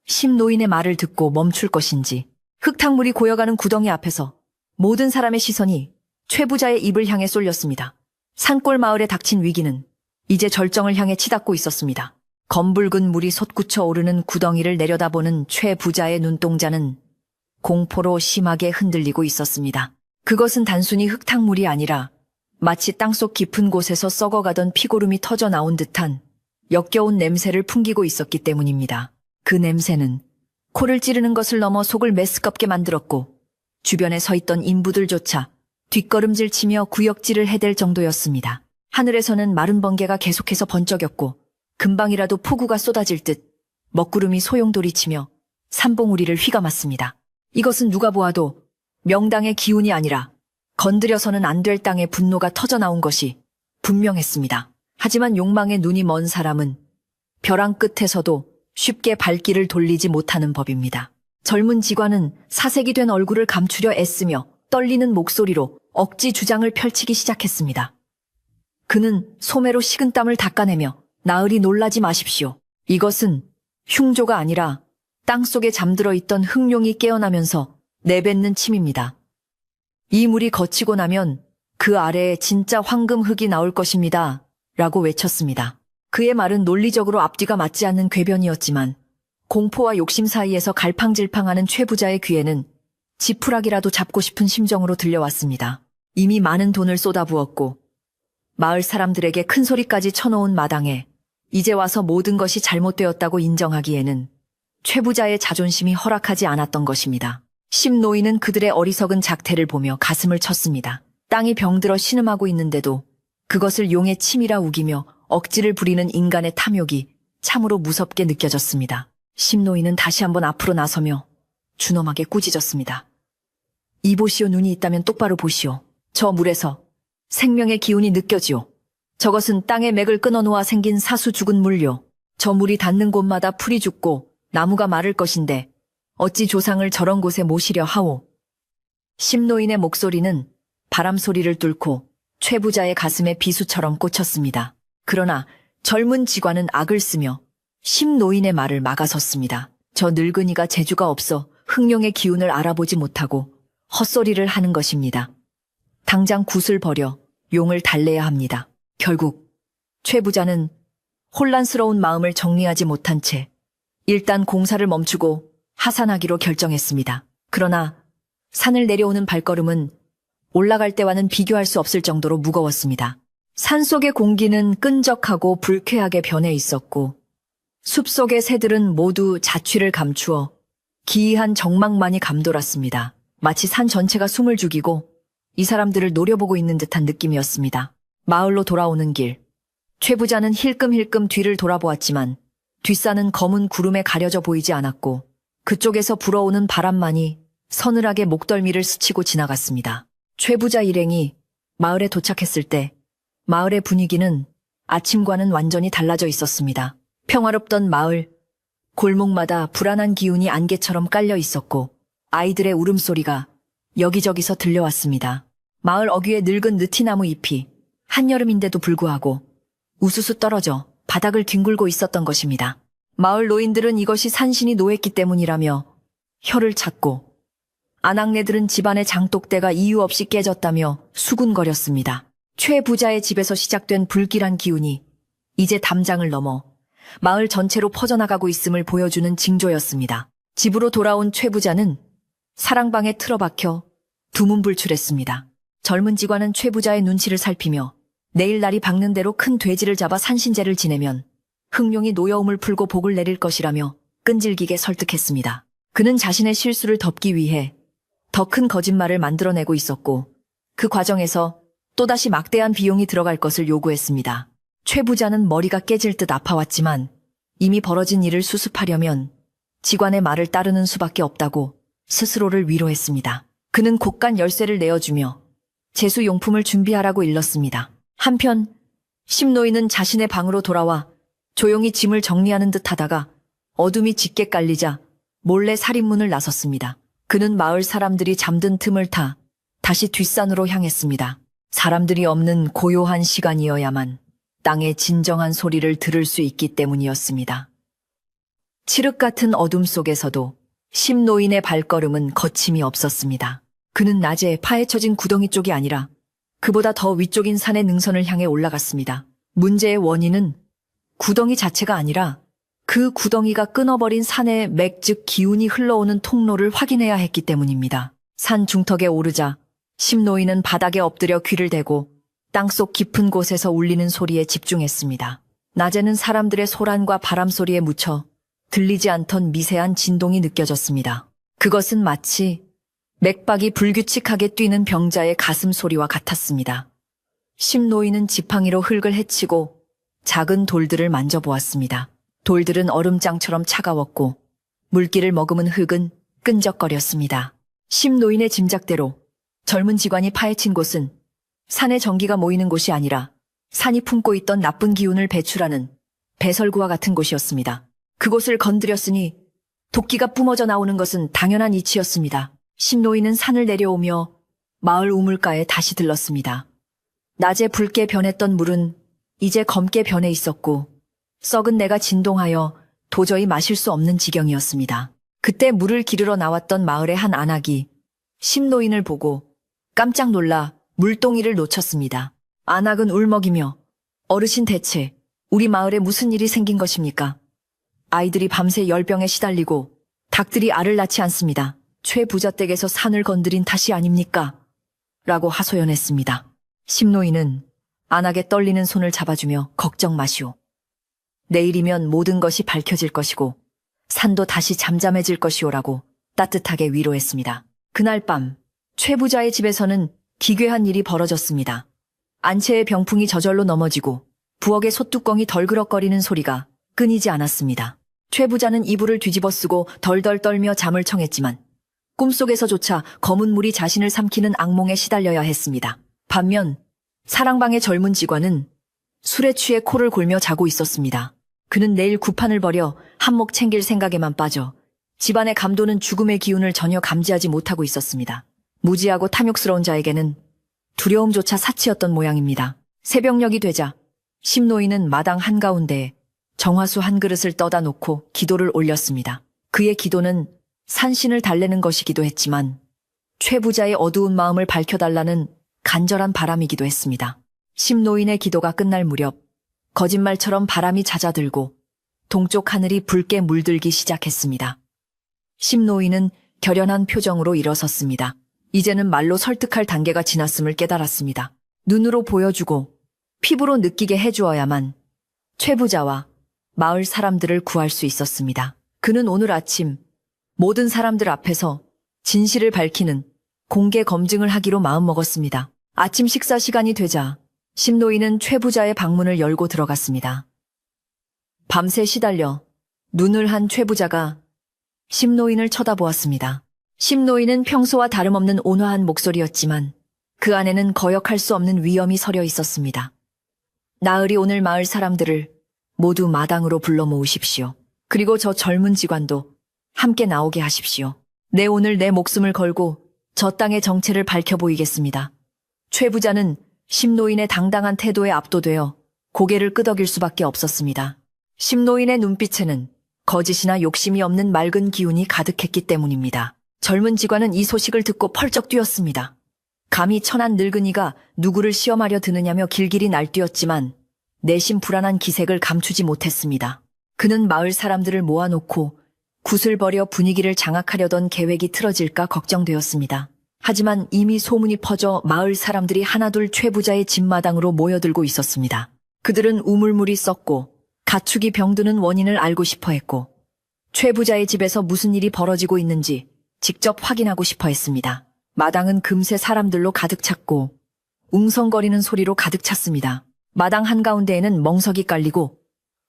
심노인의 말을 듣고 멈출 것인지 흙탕물이 고여가는 구덩이 앞에서 모든 사람의 시선이 최 부자의 입을 향해 쏠렸습니다. 산골 마을에 닥친 위기는 이제 절정을 향해 치닫고 있었습니다. 검붉은 물이 솟구쳐 오르는 구덩이를 내려다보는 최 부자의 눈동자는 공포로 심하게 흔들리고 있었습니다. 그것은 단순히 흙탕물이 아니라 마치 땅속 깊은 곳에서 썩어가던 피고름이 터져 나온 듯한 역겨운 냄새를 풍기고 있었기 때문입니다. 그 냄새는 코를 찌르는 것을 넘어 속을 메스껍게 만들었고 주변에 서 있던 인부들조차 뒷걸음질 치며 구역질을 해댈 정도였습니다. 하늘에서는 마른 번개가 계속해서 번쩍였고 금방이라도 폭우가 쏟아질 듯 먹구름이 소용돌이치며 산봉우리를 휘감았습니다. 이것은 누가 보아도 명당의 기운이 아니라 건드려서는 안 될 땅의 분노가 터져나온 것이 분명했습니다. 하지만 욕망의 눈이 먼 사람은 벼랑 끝에서도 쉽게 발길을 돌리지 못하는 법입니다. 젊은 직원은 사색이 된 얼굴을 감추려 애쓰며 떨리는 목소리로 억지 주장을 펼치기 시작했습니다. 그는 소매로 식은땀을 닦아내며 나으리 놀라지 마십시오. 이것은 흉조가 아니라 땅속에 잠들어 있던 흑룡이 깨어나면서 내뱉는 침입니다. 이 물이 거치고 나면 그 아래에 진짜 황금흙이 나올 것입니다. 라고 외쳤습니다. 그의 말은 논리적으로 앞뒤가 맞지 않는 궤변이었지만 공포와 욕심 사이에서 갈팡질팡하는 최 부자의 귀에는 지푸라기라도 잡고 싶은 심정으로 들려왔습니다. 이미 많은 돈을 쏟아부었고 마을 사람들에게 큰 소리까지 쳐놓은 마당에 이제 와서 모든 것이 잘못되었다고 인정하기에는 최 부자의 자존심이 허락하지 않았던 것입니다. 심노인은 그들의 어리석은 작태를 보며 가슴을 쳤습니다. 땅이 병들어 신음하고 있는데도 그것을 용의 침이라 우기며 억지를 부리는 인간의 탐욕이 참으로 무섭게 느껴졌습니다. 심노인은 다시 한번 앞으로 나서며 준엄하게 꾸짖었습니다. 이보시오. 눈이 있다면 똑바로 보시오. 저 물에서 생명의 기운이 느껴지오. 저것은 땅의 맥을 끊어놓아 생긴 사수 죽은 물요. 저 물이 닿는 곳마다 풀이 죽고 나무가 마를 것인데 어찌 조상을 저런 곳에 모시려 하오. 심노인의 목소리는 바람 소리를 뚫고 최 부자의 가슴에 비수처럼 꽂혔습니다. 그러나 젊은 직원은 악을 쓰며 심노인의 말을 막아섰습니다. 저 늙은이가 재주가 없어 흑룡의 기운을 알아보지 못하고 헛소리를 하는 것입니다. 당장 굿을 버려 용을 달래야 합니다. 결국 최 부자는 혼란스러운 마음을 정리하지 못한 채 일단 공사를 멈추고 하산하기로 결정했습니다. 그러나 산을 내려오는 발걸음은 올라갈 때와는 비교할 수 없을 정도로 무거웠습니다. 산속의 공기는 끈적하고 불쾌하게 변해 있었고 숲속의 새들은 모두 자취를 감추어 기이한 정막만이 감돌았습니다. 마치 산 전체가 숨을 죽이고 이 사람들을 노려보고 있는 듯한 느낌이었습니다. 마을로 돌아오는 길, 최 부자는 힐끔힐끔 뒤를 돌아보았지만 뒷산은 검은 구름에 가려져 보이지 않았고 그쪽에서 불어오는 바람만이 서늘하게 목덜미를 스치고 지나갔습니다. 최 부자 일행이 마을에 도착했을 때 마을의 분위기는 아침과는 완전히 달라져 있었습니다. 평화롭던 마을, 골목마다 불안한 기운이 안개처럼 깔려 있었고 아이들의 울음소리가 여기저기서 들려왔습니다. 마을 어귀에 늙은 느티나무 잎이 한여름인데도 불구하고 우수수 떨어져 바닥을 뒹굴고 있었던 것입니다. 마을 노인들은 이것이 산신이 노했기 때문이라며 혀를 찾고 아낙네들은 집안의 장독대가 이유 없이 깨졌다며 수군거렸습니다. 최 부자의 집에서 시작된 불길한 기운이 이제 담장을 넘어 마을 전체로 퍼져나가고 있음을 보여주는 징조였습니다. 집으로 돌아온 최 부자는 사랑방에 틀어박혀 두문불출했습니다. 젊은 직원은 최 부자의 눈치를 살피며 내일 날이 밝는 대로 큰 돼지를 잡아 산신제를 지내면 흑룡이 노여움을 풀고 복을 내릴 것이라며 끈질기게 설득했습니다. 그는 자신의 실수를 덮기 위해 더 큰 거짓말을 만들어내고 있었고 그 과정에서 또다시 막대한 비용이 들어갈 것을 요구했습니다. 최 부자는 머리가 깨질 듯 아파왔지만 이미 벌어진 일을 수습하려면 직관의 말을 따르는 수밖에 없다고 스스로를 위로했습니다. 그는 곳간 열쇠를 내어주며 제수용품을 준비하라고 일렀습니다. 한편 심노인은 자신의 방으로 돌아와 조용히 짐을 정리하는 듯 하다가 어둠이 짙게 깔리자 몰래 살인문을 나섰습니다. 그는 마을 사람들이 잠든 틈을 타 다시 뒷산으로 향했습니다. 사람들이 없는 고요한 시간이어야만 땅의 진정한 소리를 들을 수 있기 때문이었습니다. 칠흑 같은 어둠 속에서도 심노인의 발걸음은 거침이 없었습니다. 그는 낮에 파헤쳐진 구덩이 쪽이 아니라 그보다 더 위쪽인 산의 능선을 향해 올라갔습니다. 문제의 원인은 구덩이 자체가 아니라 그 구덩이가 끊어버린 산의 맥, 즉 기운이 흘러오는 통로를 확인해야 했기 때문입니다. 산 중턱에 오르자 심노인은 바닥에 엎드려 귀를 대고 땅속 깊은 곳에서 울리는 소리에 집중했습니다. 낮에는 사람들의 소란과 바람 소리에 묻혀 들리지 않던 미세한 진동이 느껴졌습니다. 그것은 마치 맥박이 불규칙하게 뛰는 병자의 가슴 소리와 같았습니다. 심노인은 지팡이로 흙을 헤치고 작은 돌들을 만져보았습니다. 돌들은 얼음장처럼 차가웠고 물기를 머금은 흙은 끈적거렸습니다. 심노인의 짐작대로 젊은 직관이 파헤친 곳은 산에 전기가 모이는 곳이 아니라 산이 품고 있던 나쁜 기운을 배출하는 배설구와 같은 곳이었습니다. 그곳을 건드렸으니 도끼가 뿜어져 나오는 것은 당연한 이치였습니다. 심노인은 산을 내려오며 마을 우물가에 다시 들렀습니다. 낮에 붉게 변했던 물은 이제 검게 변해 있었고 썩은 내가 진동하여 도저히 마실 수 없는 지경이었습니다. 그때 물을 기르러 나왔던 마을의 한 안악이 심노인을 보고 깜짝 놀라 물동이를 놓쳤습니다. 안악은 울먹이며 어르신 대체 우리 마을에 무슨 일이 생긴 것입니까? 아이들이 밤새 열병에 시달리고 닭들이 알을 낳지 않습니다. 최 부자 댁에서 산을 건드린 탓이 아닙니까? 라고 하소연했습니다. 심노인은 안악의 떨리는 손을 잡아주며 걱정 마시오. 내일이면 모든 것이 밝혀질 것이고 산도 다시 잠잠해질 것이오라고 따뜻하게 위로했습니다. 그날 밤 최 부자의 집에서는 기괴한 일이 벌어졌습니다. 안채의 병풍이 저절로 넘어지고 부엌의 솥뚜껑이 덜그럭거리는 소리가 끊이지 않았습니다. 최 부자는 이불을 뒤집어 쓰고 덜덜 떨며 잠을 청했지만 꿈속에서조차 검은 물이 자신을 삼키는 악몽에 시달려야 했습니다. 반면 사랑방의 젊은 직원은 술에 취해 코를 골며 자고 있었습니다. 그는 내일 구판을 벌여 한몫 챙길 생각에만 빠져 집안의 감도는 죽음의 기운을 전혀 감지하지 못하고 있었습니다. 무지하고 탐욕스러운 자에게는 두려움조차 사치였던 모양입니다. 새벽녘이 되자 심노인은 마당 한가운데에 정화수 한 그릇을 떠다 놓고 기도를 올렸습니다. 그의 기도는 산신을 달래는 것이기도 했지만 최 부자의 어두운 마음을 밝혀달라는 간절한 바람이기도 했습니다. 심노인의 기도가 끝날 무렵 거짓말처럼 바람이 잦아들고 동쪽 하늘이 붉게 물들기 시작했습니다. 심노인은 결연한 표정으로 일어섰습니다. 이제는 말로 설득할 단계가 지났음을 깨달았습니다. 눈으로 보여주고 피부로 느끼게 해주어야만 최 부자와 마을 사람들을 구할 수 있었습니다. 그는 오늘 아침 모든 사람들 앞에서 진실을 밝히는 공개 검증을 하기로 마음먹었습니다. 아침 식사 시간이 되자 심노인은 최 부자의 방문을 열고 들어갔습니다. 밤새 시달려 눈을 한 최 부자가 심노인을 쳐다보았습니다. 심노인은 평소와 다름없는 온화한 목소리였지만 그 안에는 거역할 수 없는 위험이 서려 있었습니다. 나으리 오늘 마을 사람들을 모두 마당으로 불러 모으십시오. 그리고 저 젊은 직관도 함께 나오게 하십시오. 오늘 내 목숨을 걸고 저 땅의 정체를 밝혀 보이겠습니다. 최 부자는 심노인의 당당한 태도에 압도되어 고개를 끄덕일 수밖에 없었습니다. 심노인의 눈빛에는 거짓이나 욕심이 없는 맑은 기운이 가득했기 때문입니다. 젊은 직관은 이 소식을 듣고 펄쩍 뛰었습니다. 감히 천한 늙은이가 누구를 시험하려 드느냐며 길길이 날뛰었지만 내심 불안한 기색을 감추지 못했습니다. 그는 마을 사람들을 모아놓고 굿을 버려 분위기를 장악하려던 계획이 틀어질까 걱정되었습니다. 하지만 이미 소문이 퍼져 마을 사람들이 하나둘 최 부자의 집마당으로 모여들고 있었습니다. 그들은 우물물이 썩고 가축이 병드는 원인을 알고 싶어 했고 최 부자의 집에서 무슨 일이 벌어지고 있는지 직접 확인하고 싶어 했습니다. 마당은 금세 사람들로 가득 찼고 웅성거리는 소리로 가득 찼습니다. 마당 한가운데에는 멍석이 깔리고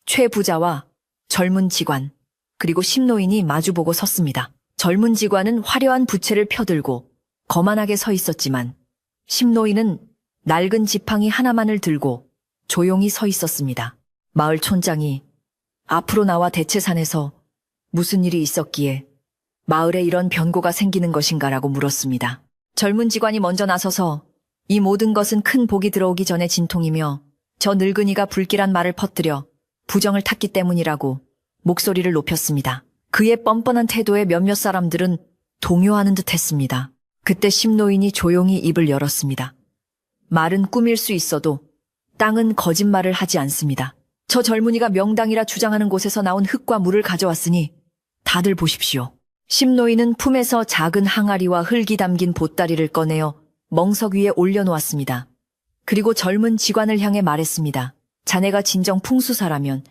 최 부자와 젊은 직관 그리고 심노인이 마주보고 섰습니다. 젊은 직관은 화려한 부채를 펴들고 거만하게 서 있었지만 심노인은 낡은 지팡이 하나만을 들고 조용히 서 있었습니다. 마을 촌장이 앞으로 나와 대체산에서 무슨 일이 있었기에 마을에 이런 변고가 생기는 것인가라고 물었습니다. 젊은 직관이 먼저 나서서 이 모든 것은 큰 복이 들어오기 전에 진통이며 저 늙은이가 불길한 말을 퍼뜨려 부정을 탔기 때문이라고 목소리를 높였습니다. 그의 뻔뻔한 태도에 몇몇 사람들은 동요하는 듯 했습니다. 그때 심노인이 조용히 입을 열었습니다. 말은 꾸밀 수 있어도 땅은 거짓말을 하지 않습니다. 저 젊은이가 명당이라 주장하는 곳에서 나온 흙과 물을 가져왔으니 다들 보십시오. 심노인은 품에서 작은 항아리와 흙이 담긴 보따리를 꺼내어 멍석 위에 올려놓았습니다. 그리고 젊은 직관을 향해 말했습니다. 자네가 진정 풍수사라면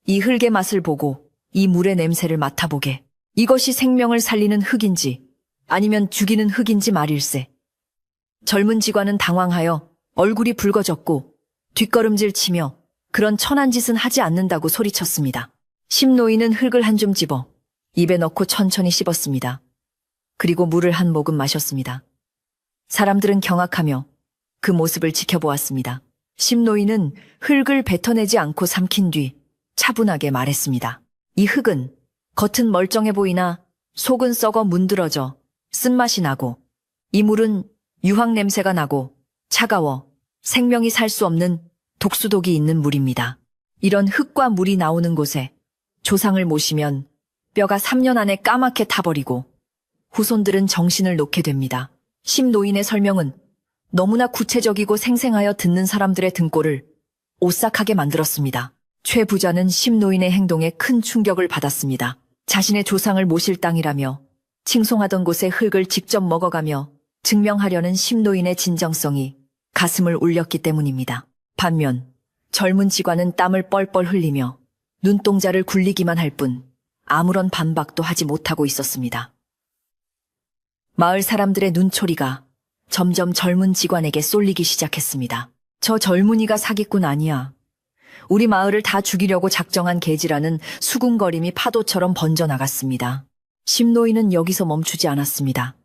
이 흙의 맛을 보고 이 물의 냄새를 맡아보게. 이것이 생명을 살리는 흙인지 아니면 죽이는 흙인지 말일세. 젊은 직관은 당황하여 얼굴이 붉어졌고 뒷걸음질 치며 그런 천한 짓은 하지 않는다고 소리쳤습니다. 심노인은 흙을 한 줌 집어 입에 넣고 천천히 씹었습니다. 그리고 물을 한 모금 마셨습니다. 사람들은 경악하며 그 모습을 지켜보았습니다. 심노인은 흙을 뱉어내지 않고 삼킨 뒤 차분하게 말했습니다. 이 흙은 겉은 멀쩡해 보이나 속은 썩어 문드러져 쓴맛이 나고 이 물은 유황 냄새가 나고 차가워 생명이 살 수 없는 독수독이 있는 물입니다. 이런 흙과 물이 나오는 곳에 조상을 모시면 뼈가 3년 안에 까맣게 타버리고 후손들은 정신을 놓게 됩니다. 심노인의 설명은 너무나 구체적이고 생생하여 듣는 사람들의 등골을 오싹하게 만들었습니다. 최 부자는 심노인의 행동에 큰 충격을 받았습니다. 자신의 조상을 모실 땅이라며 칭송하던 곳의 흙을 직접 먹어가며 증명하려는 심노인의 진정성이 가슴을 울렸기 때문입니다. 반면 젊은 직관은 땀을 뻘뻘 흘리며 눈동자를 굴리기만 할 뿐 아무런 반박도 하지 못하고 있었습니다. 마을 사람들의 눈초리가 점점 젊은 직관에게 쏠리기 시작했습니다. 저 젊은이가 사기꾼 아니야. 우리 마을을 다 죽이려고 작정한 계지라는 수군거림이 파도처럼 번져나갔습니다. 심노인은 여기서 멈추지 않았습니다.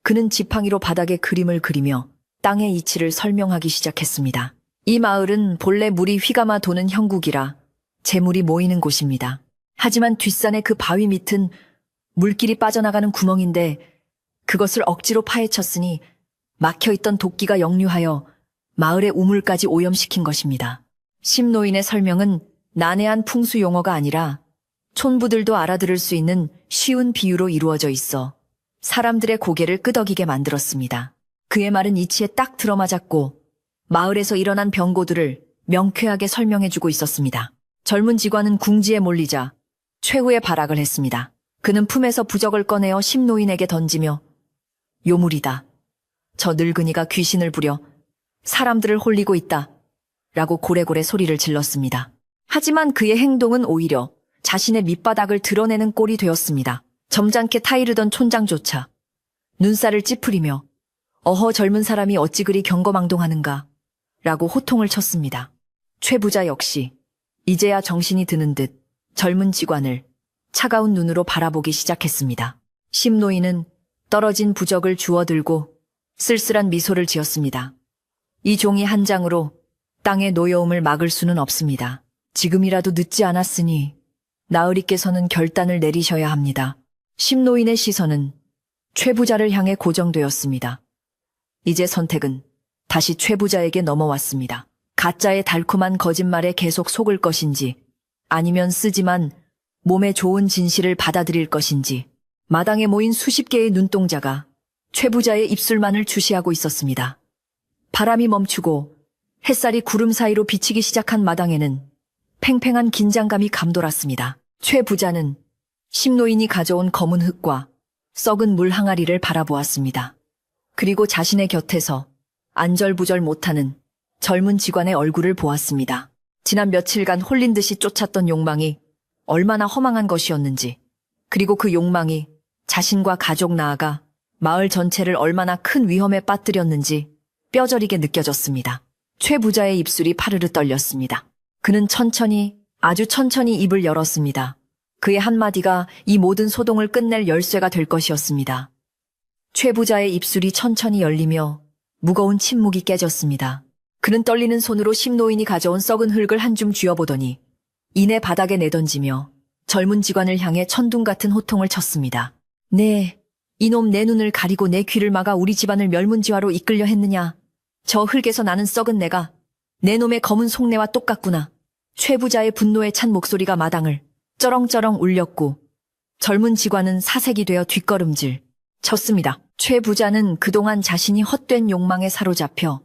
그는 지팡이로 바닥에 그림을 그리며 땅의 이치를 설명하기 시작했습니다. 이 마을은 본래 물이 휘감아 도는 형국이라 재물이 모이는 곳입니다. 하지만 뒷산의 그 바위 밑은 물길이 빠져나가는 구멍인데 그것을 억지로 파헤쳤으니 막혀있던 도끼가 역류하여 마을의 우물까지 오염시킨 것입니다. 심노인의 설명은 난해한 풍수 용어가 아니라 촌부들도 알아들을 수 있는 쉬운 비유로 이루어져 있어 사람들의 고개를 끄덕이게 만들었습니다. 그의 말은 이치에 딱 들어맞았고 마을에서 일어난 병고들을 명쾌하게 설명해주고 있었습니다. 젊은 직관은 궁지에 몰리자 최후의 발악을 했습니다. 그는 품에서 부적을 꺼내어 심노인에게 던지며 요물이다. 저 늙은이가 귀신을 부려 사람들을 홀리고 있다. 라고 고래고래 소리를 질렀습니다. 하지만 그의 행동은 오히려 자신의 밑바닥을 드러내는 꼴이 되었습니다. 점잖게 타이르던 촌장조차 눈살을 찌푸리며 어허 젊은 사람이 어찌 그리 경거망동하는가 라고 호통을 쳤습니다. 최 부자 역시 이제야 정신이 드는 듯 젊은 직관을 차가운 눈으로 바라보기 시작했습니다. 심노인은 떨어진 부적을 주워들고 쓸쓸한 미소를 지었습니다. 이 종이 한 장으로 땅의 노여움을 막을 수는 없습니다. 지금이라도 늦지 않았으니 나으리께서는 결단을 내리셔야 합니다. 심노인의 시선은 최 부자를 향해 고정되었습니다. 이제 선택은 다시 최 부자에게 넘어왔습니다. 가짜의 달콤한 거짓말에 계속 속을 것인지 아니면 쓰지만 몸에 좋은 진실을 받아들일 것인지 마당에 모인 수십 개의 눈동자가 최 부자의 입술만을 주시하고 있었습니다. 바람이 멈추고 햇살이 구름 사이로 비치기 시작한 마당에는 팽팽한 긴장감이 감돌았습니다. 최 부자는 심노인이 가져온 검은 흙과 썩은 물 항아리를 바라보았습니다. 그리고 자신의 곁에서 안절부절 못하는 젊은 직원의 얼굴을 보았습니다. 지난 며칠간 홀린 듯이 쫓았던 욕망이 얼마나 허망한 것이었는지, 그리고 그 욕망이 자신과 가족 나아가 마을 전체를 얼마나 큰 위험에 빠뜨렸는지 뼈저리게 느껴졌습니다. 최 부자의 입술이 파르르 떨렸습니다. 그는 천천히, 아주 천천히 입을 열었습니다. 그의 한마디가 이 모든 소동을 끝낼 열쇠가 될 것이었습니다. 최 부자의 입술이 천천히 열리며 무거운 침묵이 깨졌습니다. 그는 떨리는 손으로 심노인이 가져온 썩은 흙을 한 줌 쥐어보더니 이내 바닥에 내던지며 젊은 직원을 향해 천둥 같은 호통을 쳤습니다. 네, 이놈 내 눈을 가리고 내 귀를 막아 우리 집안을 멸문지화로 이끌려 했느냐. 저 흙에서 나는 썩은 내가 내 놈의 검은 속내와 똑같구나. 최 부자의 분노에 찬 목소리가 마당을 쩌렁쩌렁 울렸고 젊은 직원은 사색이 되어 뒷걸음질 쳤습니다. 최 부자는 그동안 자신이 헛된 욕망에 사로잡혀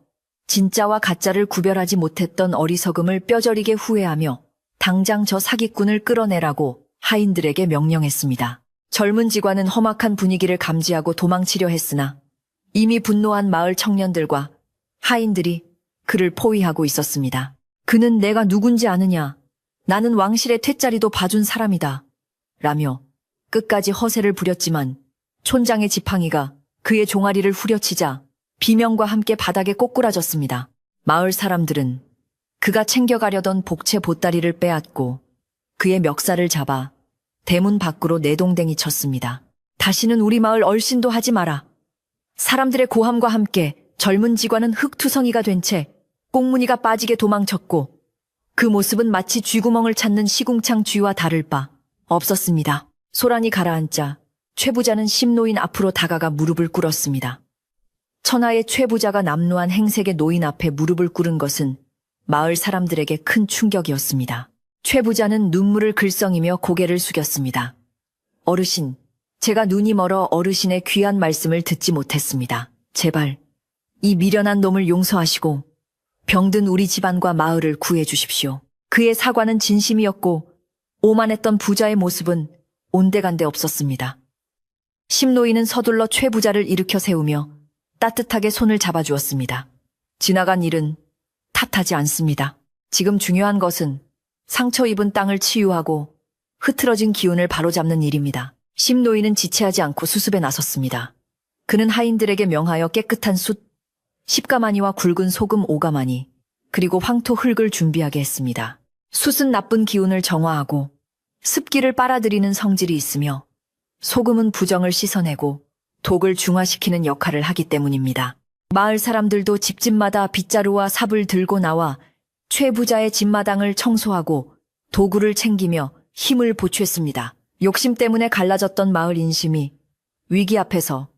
진짜와 가짜를 구별하지 못했던 어리석음을 뼈저리게 후회하며 당장 저 사기꾼을 끌어내라고 하인들에게 명령했습니다. 젊은 직원은 험악한 분위기를 감지하고 도망치려 했으나 이미 분노한 마을 청년들과 하인들이 그를 포위하고 있었습니다. 그는 내가 누군지 아느냐? 나는 왕실의 퇴짜리도 봐준 사람이다. 라며 끝까지 허세를 부렸지만 촌장의 지팡이가 그의 종아리를 후려치자 비명과 함께 바닥에 꼬꾸라졌습니다. 마을 사람들은 그가 챙겨가려던 복채 보따리를 빼앗고 그의 멱살을 잡아 대문 밖으로 내동댕이 쳤습니다. 다시는 우리 마을 얼씬도 하지 마라. 사람들의 고함과 함께 젊은 직원은 흙투성이가 된 채 꽁무니가 빠지게 도망쳤고 그 모습은 마치 쥐구멍을 찾는 시궁창 쥐와 다를 바 없었습니다. 소란이 가라앉자 최 부자는 심노인 앞으로 다가가 무릎을 꿇었습니다. 천하의 최 부자가 남루한 행색의 노인 앞에 무릎을 꿇은 것은 마을 사람들에게 큰 충격이었습니다. 최 부자는 눈물을 글썽이며 고개를 숙였습니다. 어르신, 제가 눈이 멀어 어르신의 귀한 말씀을 듣지 못했습니다. 제발 이 미련한 놈을 용서하시고 병든 우리 집안과 마을을 구해주십시오. 그의 사과는 진심이었고 오만했던 부자의 모습은 온데간데 없었습니다. 심노인은 서둘러 최 부자를 일으켜 세우며 따뜻하게 손을 잡아주었습니다. 지나간 일은 탓하지 않습니다. 지금 중요한 것은 상처 입은 땅을 치유하고 흐트러진 기운을 바로잡는 일입니다. 심노인은 지체하지 않고 수습에 나섰습니다. 그는 하인들에게 명하여 깨끗한 숯 10가마니와 굵은 소금 5가마니 그리고 황토 흙을 준비하게 했습니다. 숯은 나쁜 기운을 정화하고 습기를 빨아들이는 성질이 있으며 소금은 부정을 씻어내고 독을 중화시키는 역할을 하기 때문입니다. 마을 사람들도 집집마다 빗자루와 삽을 들고 나와 최 부자의 집마당을 청소하고 도구를 챙기며 힘을 보충했습니다. 욕심 때문에 갈라졌던 마을 인심이 위기 앞에서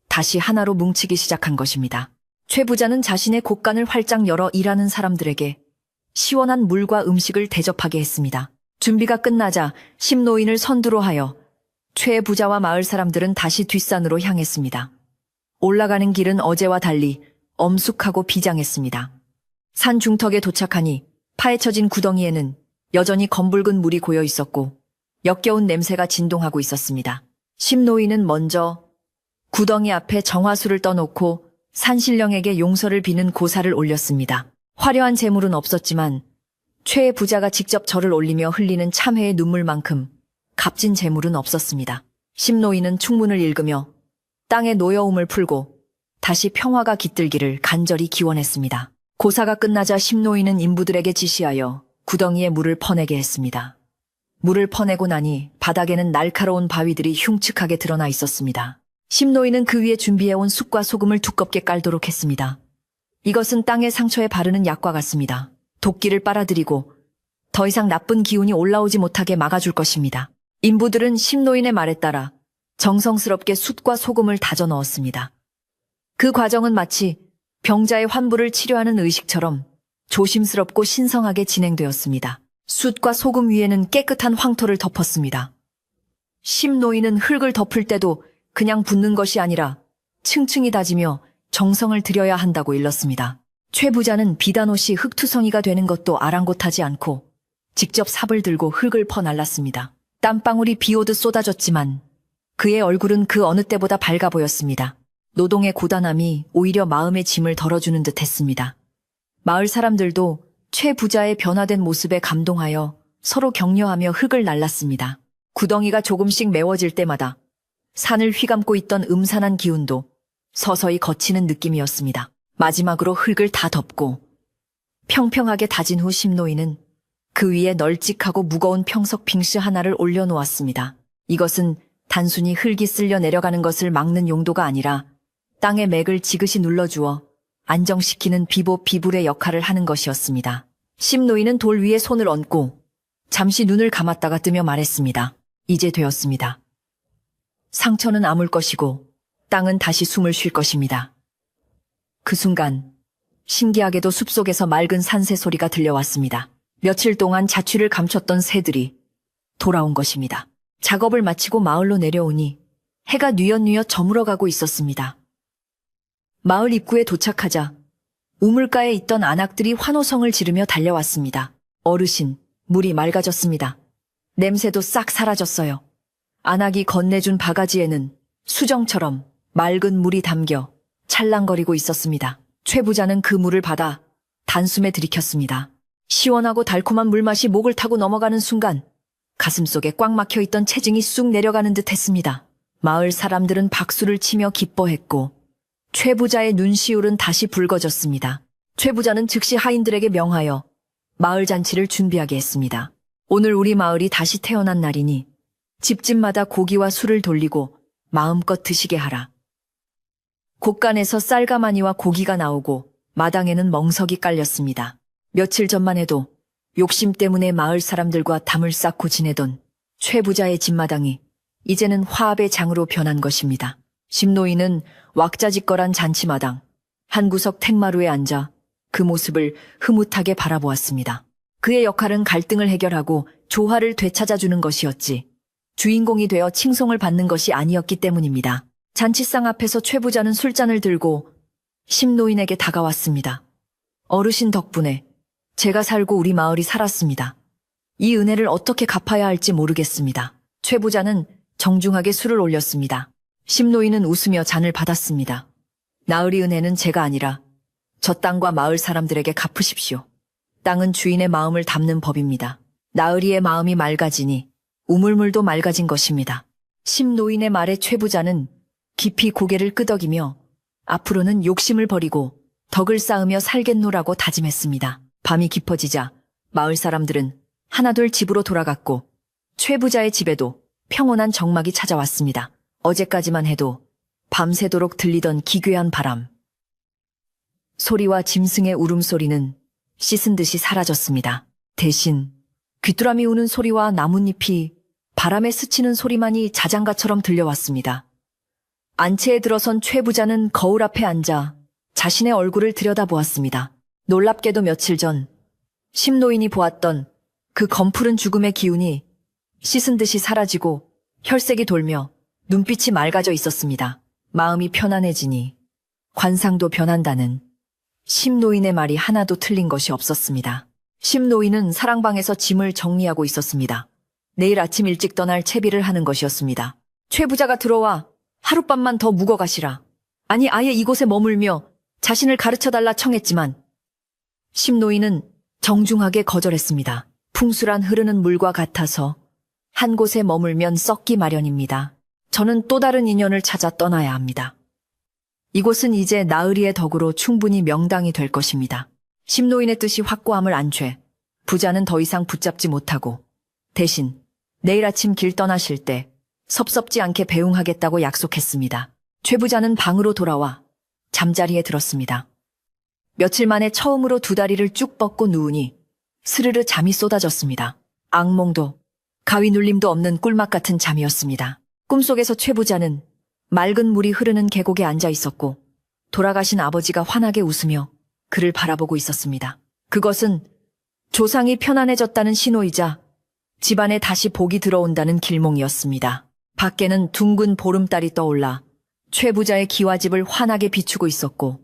다시 하나로 뭉치기 시작한 것입니다. 최 부자는 자신의 곳간을 활짝 열어 일하는 사람들에게 시원한 물과 음식을 대접하게 했습니다. 준비가 끝나자 심노인을 선두로 하여 최 부자와 마을 사람들은 다시 뒷산으로 향했습니다. 올라가는 길은 어제와 달리 엄숙하고 비장했습니다. 산 중턱에 도착하니 파헤쳐진 구덩이에는 여전히 검붉은 물이 고여 있었고 역겨운 냄새가 진동하고 있었습니다. 심노인은 먼저 구덩이 앞에 정화수를 떠놓고 산신령에게 용서를 비는 고사를 올렸습니다. 화려한 재물은 없었지만 최 부자가 직접 절을 올리며 흘리는 참회의 눈물만큼 값진 재물은 없었습니다. 심노인은 충문을 읽으며 땅의 노여움을 풀고 다시 평화가 깃들기를 간절히 기원했습니다. 고사가 끝나자 심노인은 인부들에게 지시하여 구덩이에 물을 퍼내게 했습니다. 물을 퍼내고 나니 바닥에는 날카로운 바위들이 흉측하게 드러나 있었습니다. 심노인은 그 위에 준비해온 숯과 소금을 두껍게 깔도록 했습니다. 이것은 땅의 상처에 바르는 약과 같습니다. 독기를 빨아들이고 더 이상 나쁜 기운이 올라오지 못하게 막아줄 것입니다. 인부들은 심노인의 말에 따라 정성스럽게 숯과 소금을 다져 넣었습니다. 그 과정은 마치 병자의 환부를 치료하는 의식처럼 조심스럽고 신성하게 진행되었습니다. 숯과 소금 위에는 깨끗한 황토를 덮었습니다. 심노인은 흙을 덮을 때도 그냥 붓는 것이 아니라 층층이 다지며 정성을 들여야 한다고 일렀습니다. 최 부자는 비단옷이 흙투성이가 되는 것도 아랑곳하지 않고 직접 삽을 들고 흙을 퍼날랐습니다. 땀방울이 비오듯 쏟아졌지만 그의 얼굴은 그 어느 때보다 밝아 보였습니다. 노동의 고단함이 오히려 마음의 짐을 덜어주는 듯 했습니다. 마을 사람들도 최 부자의 변화된 모습에 감동하여 서로 격려하며 흙을 날랐습니다. 구덩이가 조금씩 메워질 때마다 산을 휘감고 있던 음산한 기운도 서서히 걷히는 느낌이었습니다. 마지막으로 흙을 다 덮고 평평하게 다진 후 심노인은 그 위에 널찍하고 무거운 평석 빙시 하나를 올려놓았습니다. 이것은 단순히 흙이 쓸려 내려가는 것을 막는 용도가 아니라 땅의 맥을 지그시 눌러주어 안정시키는 비보비불의 역할을 하는 것이었습니다. 심노인은 돌 위에 손을 얹고 잠시 눈을 감았다가 뜨며 말했습니다. 이제 되었습니다. 상처는 아물 것이고 땅은 다시 숨을 쉴 것입니다. 그 순간 신기하게도 숲속에서 맑은 산새 소리가 들려왔습니다. 며칠 동안 자취를 감췄던 새들이 돌아온 것입니다. 작업을 마치고 마을로 내려오니 해가 뉘엿뉘엿 저물어가고 있었습니다. 마을 입구에 도착하자 우물가에 있던 안악들이 환호성을 지르며 달려왔습니다. 어르신, 물이 맑아졌습니다. 냄새도 싹 사라졌어요. 안악이 건네준 바가지에는 수정처럼 맑은 물이 담겨 찰랑거리고 있었습니다. 최 부자는 그 물을 받아 단숨에 들이켰습니다. 시원하고 달콤한 물맛이 목을 타고 넘어가는 순간 가슴속에 꽉 막혀있던 체증이 쑥 내려가는 듯 했습니다. 마을 사람들은 박수를 치며 기뻐했고 최 부자의 눈시울은 다시 붉어졌습니다. 최 부자는 즉시 하인들에게 명하여 마을 잔치를 준비하게 했습니다. 오늘 우리 마을이 다시 태어난 날이니 집집마다 고기와 술을 돌리고 마음껏 드시게 하라. 곳간에서 쌀가마니와 고기가 나오고 마당에는 멍석이 깔렸습니다. 며칠 전만 해도 욕심 때문에 마을 사람들과 담을 쌓고 지내던 최 부자의 집마당이 이제는 화합의 장으로 변한 것입니다. 심노인은 왁자지껄한 잔치마당 한 구석 택마루에 앉아 그 모습을 흐뭇하게 바라보았습니다. 그의 역할은 갈등을 해결하고 조화를 되찾아주는 것이었지 주인공이 되어 칭송을 받는 것이 아니었기 때문입니다. 잔치상 앞에서 최 부자는 술잔을 들고 심노인에게 다가왔습니다. 어르신 덕분에 제가 살고 우리 마을이 살았습니다. 이 은혜를 어떻게 갚아야 할지 모르겠습니다. 최 부자는 정중하게 술을 올렸습니다. 심노인은 웃으며 잔을 받았습니다. 나으리 은혜는 제가 아니라 저 땅과 마을 사람들에게 갚으십시오. 땅은 주인의 마음을 담는 법입니다. 나으리의 마음이 맑아지니 우물물도 맑아진 것입니다. 심노인의 말에 최 부자는 깊이 고개를 끄덕이며 앞으로는 욕심을 버리고 덕을 쌓으며 살겠노라고 다짐했습니다. 밤이 깊어지자 마을 사람들은 하나둘 집으로 돌아갔고 최 부자의 집에도 평온한 정막이 찾아왔습니다. 어제까지만 해도 밤새도록 들리던 기괴한 바람 소리와 짐승의 울음소리는 씻은 듯이 사라졌습니다. 대신 귀뚜라미 우는 소리와 나뭇잎이 바람에 스치는 소리만이 자장가처럼 들려왔습니다. 안채에 들어선 최 부자는 거울 앞에 앉아 자신의 얼굴을 들여다보았습니다. 놀랍게도 며칠 전 심노인이 보았던 그 검푸른 죽음의 기운이 씻은 듯이 사라지고 혈색이 돌며 눈빛이 맑아져 있었습니다. 마음이 편안해지니 관상도 변한다는 심노인의 말이 하나도 틀린 것이 없었습니다. 심노인은 사랑방에서 짐을 정리하고 있었습니다. 내일 아침 일찍 떠날 채비를 하는 것이었습니다. 최 부자가 들어와 하룻밤만 더 묵어 가시라. 아니 아예 이곳에 머물며 자신을 가르쳐달라 청했지만 심노인은 정중하게 거절했습니다. 풍수란 흐르는 물과 같아서 한 곳에 머물면 썩기 마련입니다. 저는 또 다른 인연을 찾아 떠나야 합니다. 이곳은 이제 나으리의 덕으로 충분히 명당이 될 것입니다. 심노인의 뜻이 확고함을 안죄 부자는 더 이상 붙잡지 못하고 대신 내일 아침 길 떠나실 때 섭섭지 않게 배웅하겠다고 약속했습니다. 최 부자는 방으로 돌아와 잠자리에 들었습니다. 며칠 만에 처음으로 두 다리를 쭉 뻗고 누우니 스르르 잠이 쏟아졌습니다. 악몽도 가위 눌림도 없는 꿀맛 같은 잠이었습니다. 꿈속에서 최 부자는 맑은 물이 흐르는 계곡에 앉아 있었고 돌아가신 아버지가 환하게 웃으며 그를 바라보고 있었습니다. 그것은 조상이 편안해졌다는 신호이자 집안에 다시 복이 들어온다는 길몽이었습니다. 밖에는 둥근 보름달이 떠올라 최 부자의 기와집을 환하게 비추고 있었고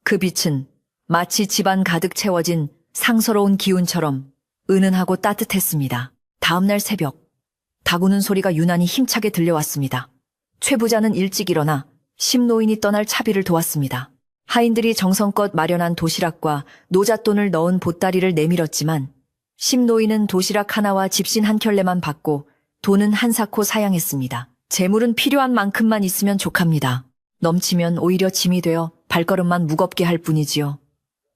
그 빛은 마치 집안 가득 채워진 상서로운 기운처럼 은은하고 따뜻했습니다. 다음날 새벽 다구는 소리가 유난히 힘차게 들려왔습니다. 최 부자는 일찍 일어나 심노인이 떠날 차비를 도왔습니다. 하인들이 정성껏 마련한 도시락과 노잣돈을 넣은 보따리를 내밀었지만 심노인은 도시락 하나와 집신 한 켤레만 받고 돈은 한 사코 사양했습니다. 재물은 필요한 만큼만 있으면 족합니다. 넘치면 오히려 짐이 되어 발걸음만 무겁게 할 뿐이지요.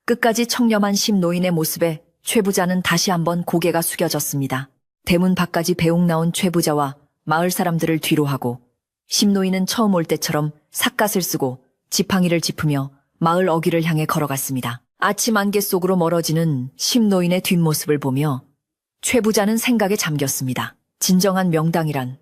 끝까지 청렴한 심노인의 모습에 최 부자는 다시 한번 고개가 숙여졌습니다. 대문 밖까지 배웅 나온 최 부자와 마을 사람들을 뒤로 하고 심노인은 처음 올 때처럼 삿갓을 쓰고 지팡이를 짚으며 마을 어귀를 향해 걸어갔습니다. 아침 안개 속으로 멀어지는 심노인의 뒷모습을 보며 최 부자는 생각에 잠겼습니다. 진정한 명당이란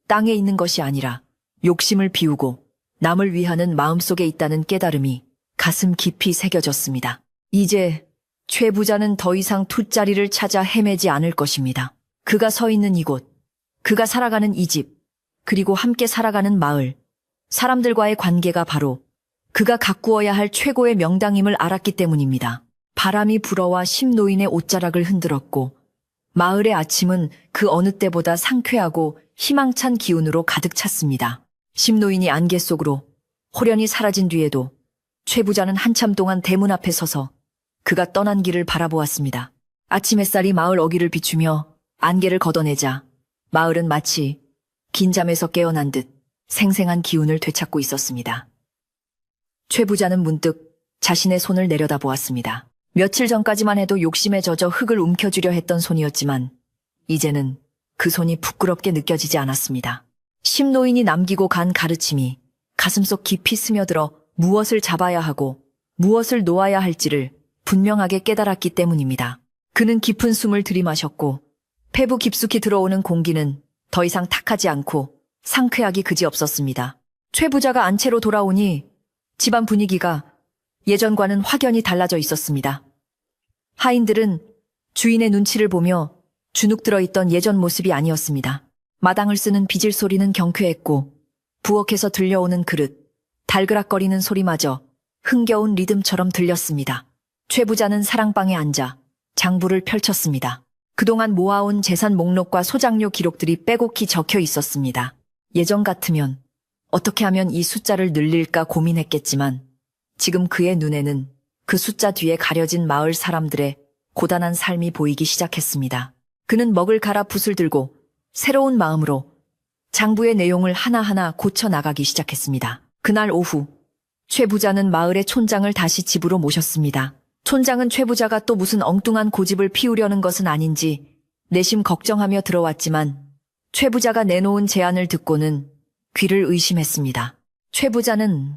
땅에 있는 것이 아니라 욕심을 비우고 남을 위하는 마음속에 있다는 깨달음이 가슴 깊이 새겨졌습니다. 이제 최 부자는 더 이상 툭자리를 찾아 헤매지 않을 것입니다. 그가 서 있는 이곳, 그가 살아가는 이 집, 그리고 함께 살아가는 마을, 사람들과의 관계가 바로 그가 가꾸어야 할 최고의 명당임을 알았기 때문입니다. 바람이 불어와 심노인의 옷자락을 흔들었고 마을의 아침은 그 어느 때보다 상쾌하고 희망찬 기운으로 가득 찼습니다. 심노인이 안개 속으로 호련히 사라진 뒤에도 최 부자는 한참 동안 대문 앞에 서서 그가 떠난 길을 바라보았습니다. 아침 햇살이 마을 어귀를 비추며 안개를 걷어내자 마을은 마치 긴 잠에서 깨어난 듯 생생한 기운을 되찾고 있었습니다. 최 부자는 문득 자신의 손을 내려다보았습니다. 며칠 전까지만 해도 욕심에 젖어 흙을 움켜쥐려 했던 손이었지만 이제는 그 손이 부끄럽게 느껴지지 않았습니다. 심노인이 남기고 간 가르침이 가슴속 깊이 스며들어 무엇을 잡아야 하고 무엇을 놓아야 할지를 분명하게 깨달았기 때문입니다. 그는 깊은 숨을 들이마셨고 폐부 깊숙이 들어오는 공기는 더 이상 탁하지 않고 상쾌하기 그지없었습니다. 최 부자가 안채로 돌아오니 집안 분위기가 예전과는 확연히 달라져 있었습니다. 하인들은 주인의 눈치를 보며 주눅 들어있던 예전 모습이 아니었습니다. 마당을 쓰는 빗질 소리는 경쾌했고 부엌에서 들려오는 그릇, 달그락거리는 소리마저 흥겨운 리듬처럼 들렸습니다. 최 부자는 사랑방에 앉아 장부를 펼쳤습니다. 그동안 모아온 재산 목록과 소장료 기록들이 빼곡히 적혀 있었습니다. 예전 같으면 어떻게 하면 이 숫자를 늘릴까 고민했겠지만 지금 그의 눈에는 그 숫자 뒤에 가려진 마을 사람들의 고단한 삶이 보이기 시작했습니다. 그는 먹을 갈아 붓을 들고 새로운 마음으로 장부의 내용을 하나하나 고쳐 나가기 시작했습니다. 그날 오후 최 부자는 마을의 촌장을 다시 집으로 모셨습니다. 촌장은 최 부자가 또 무슨 엉뚱한 고집을 피우려는 것은 아닌지 내심 걱정하며 들어왔지만 최 부자가 내놓은 제안을 듣고는 귀를 의심했습니다. 최 부자는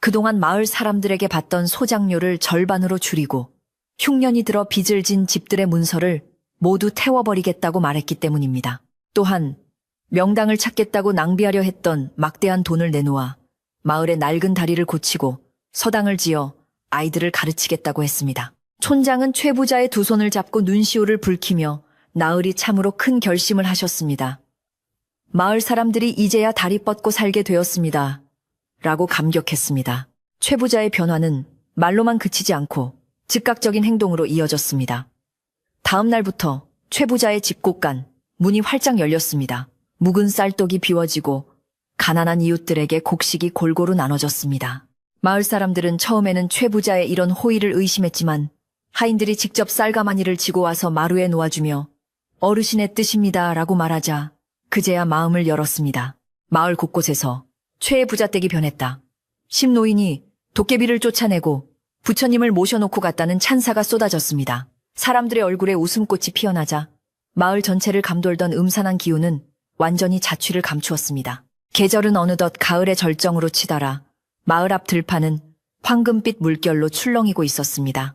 그동안 마을 사람들에게 받던 소장료를 절반으로 줄이고 흉년이 들어 빚을 진 집들의 문서를 모두 태워버리겠다고 말했기 때문입니다. 또한 명당을 찾겠다고 낭비하려 했던 막대한 돈을 내놓아 마을의 낡은 다리를 고치고 서당을 지어 아이들을 가르치겠다고 했습니다. 촌장은 최 부자의 두 손을 잡고 눈시울을 붉히며 나으리 참으로 큰 결심을 하셨습니다. 마을 사람들이 이제야 다리 뻗고 살게 되었습니다. 라고 감격했습니다. 최 부자의 변화는 말로만 그치지 않고 즉각적인 행동으로 이어졌습니다. 다음 날부터 최 부자의 집곳간 문이 활짝 열렸습니다. 묵은 쌀떡이 비워지고 가난한 이웃들에게 곡식이 골고루 나눠졌습니다. 마을 사람들은 처음에는 최 부자의 이런 호의를 의심했지만 하인들이 직접 쌀가마니를 지고 와서 마루에 놓아주며 어르신의 뜻입니다 라고 말하자 그제야 마음을 열었습니다. 마을 곳곳에서 최의 부자댁이 변했다. 심노인이 도깨비를 쫓아내고 부처님을 모셔놓고 갔다는 찬사가 쏟아졌습니다. 사람들의 얼굴에 웃음꽃이 피어나자 마을 전체를 감돌던 음산한 기운은 완전히 자취를 감추었습니다. 계절은 어느덧 가을의 절정으로 치달아 마을 앞 들판은 황금빛 물결로 출렁이고 있었습니다.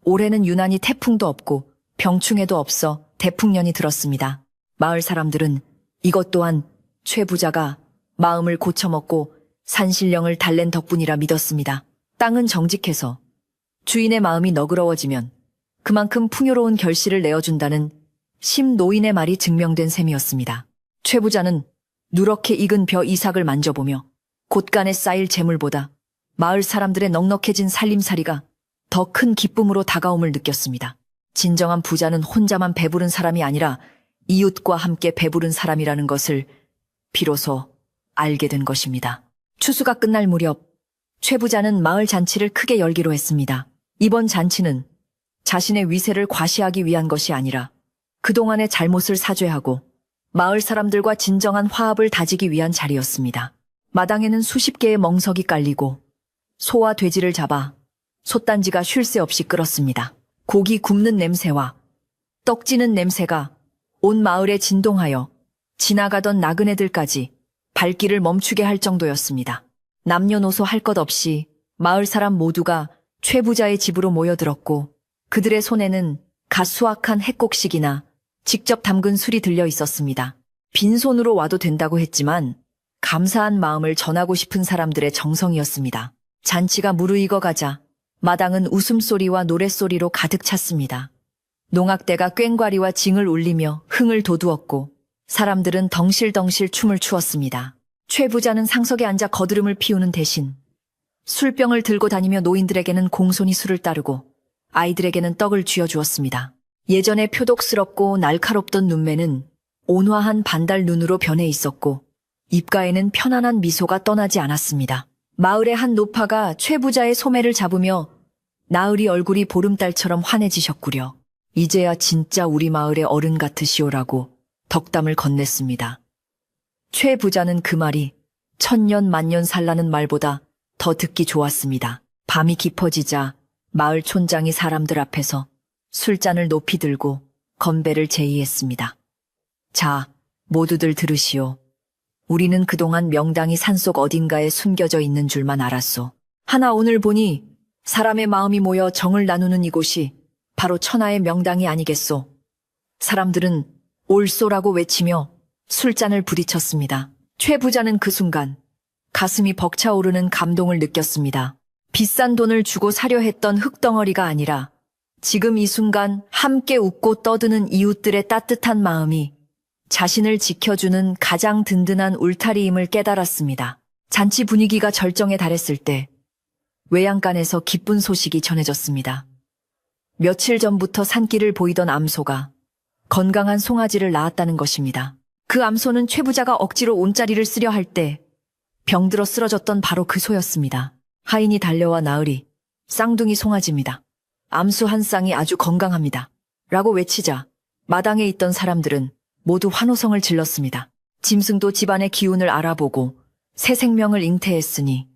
올해는 유난히 태풍도 없고 병충해도 없어 대풍년이 들었습니다. 마을 사람들은 이것 또한 최 부자가 마음을 고쳐먹고 산신령을 달랜 덕분이라 믿었습니다. 땅은 정직해서 주인의 마음이 너그러워지면 그만큼 풍요로운 결실을 내어준다는 심노인의 말이 증명된 셈이었습니다. 최 부자는 누렇게 익은 벼 이삭을 만져보며 곳간에 쌓일 재물보다 마을 사람들의 넉넉해진 살림살이가 더 큰 기쁨으로 다가옴을 느꼈습니다. 진정한 부자는 혼자만 배부른 사람이 아니라 이웃과 함께 배부른 사람이라는 것을 비로소 알게 된 것입니다. 추수가 끝날 무렵 최 부자는 마을 잔치를 크게 열기로 했습니다. 이번 잔치는 자신의 위세를 과시하기 위한 것이 아니라 그동안의 잘못을 사죄하고 마을 사람들과 진정한 화합을 다지기 위한 자리였습니다. 마당에는 수십 개의 멍석이 깔리고 소와 돼지를 잡아 솥단지가 쉴 새 없이 끓었습니다. 고기 굽는 냄새와 떡 찌는 냄새가 온 마을에 진동하여 지나가던 나그네들까지 발길을 멈추게 할 정도였습니다. 남녀노소 할 것 없이 마을 사람 모두가 최 부자의 집으로 모여들었고 그들의 손에는 갓 수확한 핵곡식이나 직접 담근 술이 들려 있었습니다. 빈손으로 와도 된다고 했지만 감사한 마음을 전하고 싶은 사람들의 정성이었습니다. 잔치가 무르익어가자 마당은 웃음소리와 노랫소리로 가득 찼습니다. 농악대가 꽹과리와 징을 울리며 흥을 돋우었고 사람들은 덩실덩실 춤을 추었습니다. 최 부자는 상석에 앉아 거드름을 피우는 대신 술병을 들고 다니며 노인들에게는 공손히 술을 따르고 아이들에게는 떡을 쥐어주었습니다. 예전에 표독스럽고 날카롭던 눈매는 온화한 반달 눈으로 변해 있었고 입가에는 편안한 미소가 떠나지 않았습니다. 마을의 한 노파가 최 부자의 소매를 잡으며 나으리 얼굴이 보름달처럼 환해지셨구려. 이제야 진짜 우리 마을의 어른 같으시오라고 덕담을 건넸습니다. 최 부자는 그 말이 천년 만년 살라는 말보다 더 듣기 좋았습니다. 밤이 깊어지자 마을 촌장이 사람들 앞에서 술잔을 높이 들고 건배를 제의했습니다. 자, 모두들 들으시오. 우리는 그동안 명당이 산속 어딘가에 숨겨져 있는 줄만 알았소. 하나 오늘 보니 사람의 마음이 모여 정을 나누는 이곳이 바로 천하의 명당이 아니겠소. 사람들은 옳소라고 외치며 술잔을 부딪혔습니다. 최 부자는 그 순간 가슴이 벅차오르는 감동을 느꼈습니다. 비싼 돈을 주고 사려 했던 흙덩어리가 아니라 지금 이 순간 함께 웃고 떠드는 이웃들의 따뜻한 마음이 자신을 지켜주는 가장 든든한 울타리임을 깨달았습니다. 잔치 분위기가 절정에 달했을 때 외양간에서 기쁜 소식이 전해졌습니다. 며칠 전부터 산길을 보이던 암소가 건강한 송아지를 낳았다는 것입니다. 그 암소는 최 부자가 억지로 온짜리를 쓰려 할 때 병들어 쓰러졌던 바로 그 소였습니다. 하인이 달려와 나으리, 쌍둥이 송아지입니다. 암수 한 쌍이 아주 건강합니다. 라고 외치자 마당에 있던 사람들은 모두 환호성을 질렀습니다. 짐승도 집안의 기운을 알아보고 새 생명을 잉태했으니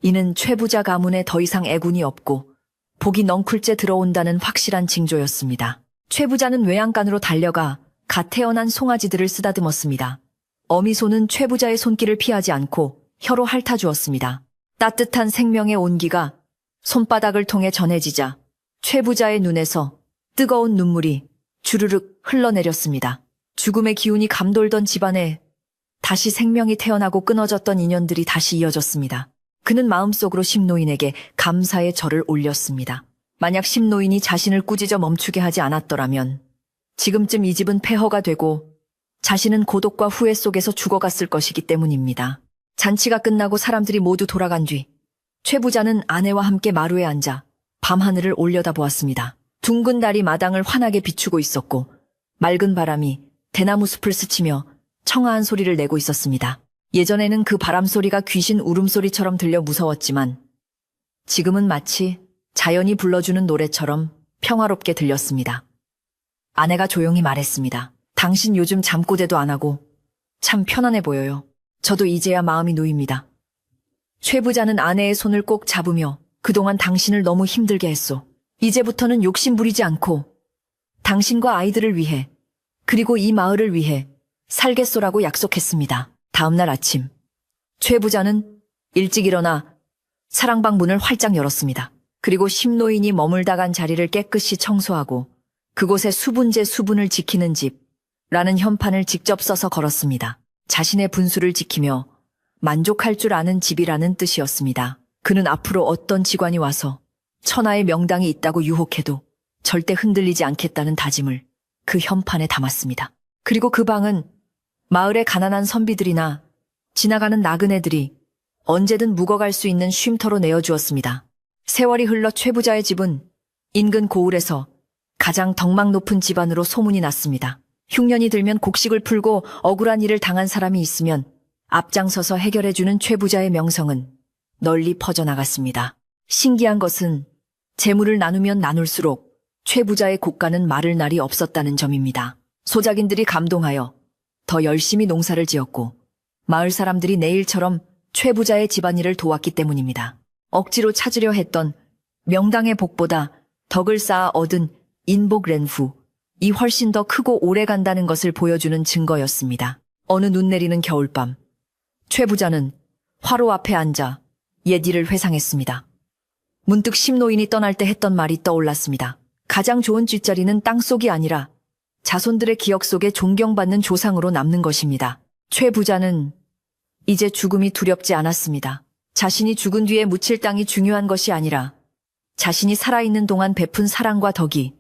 이는 최 부자 가문에 더 이상 애군이 없고 복이 넝쿨째 들어온다는 확실한 징조였습니다. 최 부자는 외양간으로 달려가 갓 태어난 송아지들을 쓰다듬었습니다. 어미소는 최 부자의 손길을 피하지 않고 혀로 핥아주었습니다. 따뜻한 생명의 온기가 손바닥을 통해 전해지자 최 부자의 눈에서 뜨거운 눈물이 주르륵 흘러내렸습니다. 죽음의 기운이 감돌던 집안에 다시 생명이 태어나고 끊어졌던 인연들이 다시 이어졌습니다. 그는 마음속으로 심노인에게 감사의 절을 올렸습니다. 만약 심노인이 자신을 꾸짖어 멈추게 하지 않았더라면 지금쯤 이 집은 폐허가 되고 자신은 고독과 후회 속에서 죽어갔을 것이기 때문입니다. 잔치가 끝나고 사람들이 모두 돌아간 뒤 최 부자는 아내와 함께 마루에 앉아 밤하늘을 올려다보았습니다. 둥근 달이 마당을 환하게 비추고 있었고 맑은 바람이 대나무 숲을 스치며 청아한 소리를 내고 있었습니다. 예전에는 그 바람소리가 귀신 울음소리처럼 들려 무서웠지만 지금은 마치 자연이 불러주는 노래처럼 평화롭게 들렸습니다. 아내가 조용히 말했습니다. 당신 요즘 잠꼬대도 안 하고 참 편안해 보여요. 저도 이제야 마음이 놓입니다. 최 부자는 아내의 손을 꼭 잡으며 그동안 당신을 너무 힘들게 했소. 이제부터는 욕심 부리지 않고 당신과 아이들을 위해 그리고 이 마을을 위해 살겠소라고 약속했습니다. 다음날 아침 최 부자는 일찍 일어나 사랑방 문을 활짝 열었습니다. 그리고 심노인이 머물다 간 자리를 깨끗이 청소하고 그곳에 수분제 수분을 지키는 집라는 현판을 직접 써서 걸었습니다. 자신의 분수를 지키며 만족할 줄 아는 집이라는 뜻이었습니다. 그는 앞으로 어떤 직관이 와서 천하의 명당이 있다고 유혹해도 절대 흔들리지 않겠다는 다짐을 그 현판에 담았습니다. 그리고 그 방은 마을의 가난한 선비들이나 지나가는 나그네들이 언제든 묵어갈 수 있는 쉼터로 내어주었습니다. 세월이 흘러 최 부자의 집은 인근 고을에서 가장 덕망 높은 집안으로 소문이 났습니다. 흉년이 들면 곡식을 풀고 억울한 일을 당한 사람이 있으면 앞장서서 해결해주는 최부자의 명성은 널리 퍼져나갔습니다. 신기한 것은 재물을 나누면 나눌수록 최부자의 고가는 마를 날이 없었다는 점입니다. 소작인들이 감동하여 더 열심히 농사를 지었고 마을 사람들이 내일처럼 최부자의 집안일을 도왔기 때문입니다. 억지로 찾으려 했던 명당의 복보다 덕을 쌓아 얻은 인복 렌후, 이 훨씬 더 크고 오래 간다는 것을 보여주는 증거였습니다. 어느 눈 내리는 겨울밤, 최부자는 화로 앞에 앉아 옛 일을 회상했습니다. 문득 심노인이 떠날 때 했던 말이 떠올랐습니다. 가장 좋은 뒷자리는 땅속이 아니라 자손들의 기억 속에 존경받는 조상으로 남는 것입니다. 최부자는 이제 죽음이 두렵지 않았습니다. 자신이 죽은 뒤에 묻힐 땅이 중요한 것이 아니라 자신이 살아있는 동안 베푼 사랑과 덕이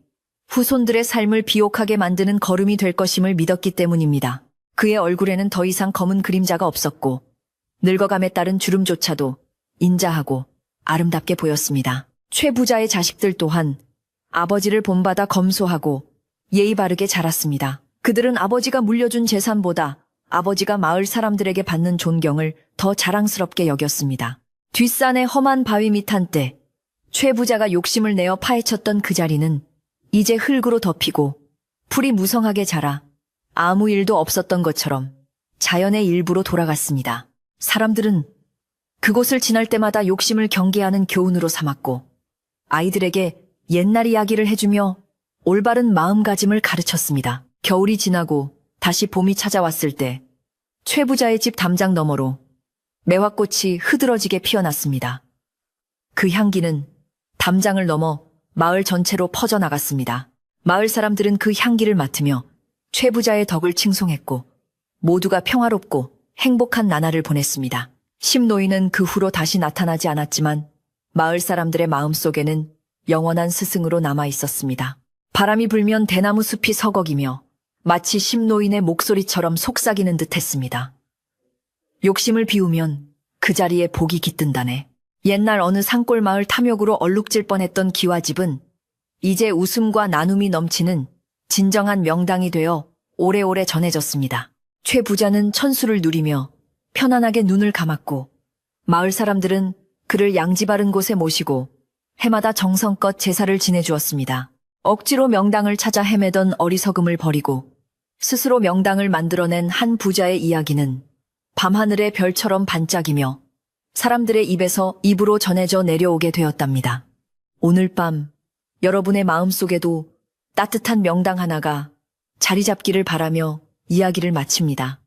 후손들의 삶을 비옥하게 만드는 걸음이 될 것임을 믿었기 때문입니다. 그의 얼굴에는 더 이상 검은 그림자가 없었고 늙어감에 따른 주름조차도 인자하고 아름답게 보였습니다. 최부자의 자식들 또한 아버지를 본받아 검소하고 예의 바르게 자랐습니다. 그들은 아버지가 물려준 재산보다 아버지가 마을 사람들에게 받는 존경을 더 자랑스럽게 여겼습니다. 뒷산의 험한 바위 밑 한때 최부자가 욕심을 내어 파헤쳤던 그 자리는 이제 흙으로 덮이고 풀이 무성하게 자라 아무 일도 없었던 것처럼 자연의 일부로 돌아갔습니다. 사람들은 그곳을 지날 때마다 욕심을 경계하는 교훈으로 삼았고 아이들에게 옛날 이야기를 해주며 올바른 마음가짐을 가르쳤습니다. 겨울이 지나고 다시 봄이 찾아왔을 때 최부자의 집 담장 너머로 매화꽃이 흐드러지게 피어났습니다. 그 향기는 담장을 넘어 마을 전체로 퍼져나갔습니다. 마을 사람들은 그 향기를 맡으며 최부자의 덕을 칭송했고 모두가 평화롭고 행복한 나날을 보냈습니다. 심노인은 그 후로 다시 나타나지 않았지만 마을 사람들의 마음속에는 영원한 스승으로 남아 있었습니다. 바람이 불면 대나무 숲이 서걱이며 마치 심노인의 목소리처럼 속삭이는 듯 했습니다. 욕심을 비우면 그 자리에 복이 깃든다네. 옛날 어느 산골 마을 탐욕으로 얼룩질 뻔했던 기와집은 이제 웃음과 나눔이 넘치는 진정한 명당이 되어 오래오래 전해졌습니다. 최 부자는 천수를 누리며 편안하게 눈을 감았고 마을 사람들은 그를 양지 바른 곳에 모시고 해마다 정성껏 제사를 지내주었습니다. 억지로 명당을 찾아 헤매던 어리석음을 버리고 스스로 명당을 만들어낸 한 부자의 이야기는 밤하늘의 별처럼 반짝이며 사람들의 입에서 입으로 전해져 내려오게 되었답니다. 오늘 밤 여러분의 마음속에도 따뜻한 명당 하나가 자리 잡기를 바라며 이야기를 마칩니다.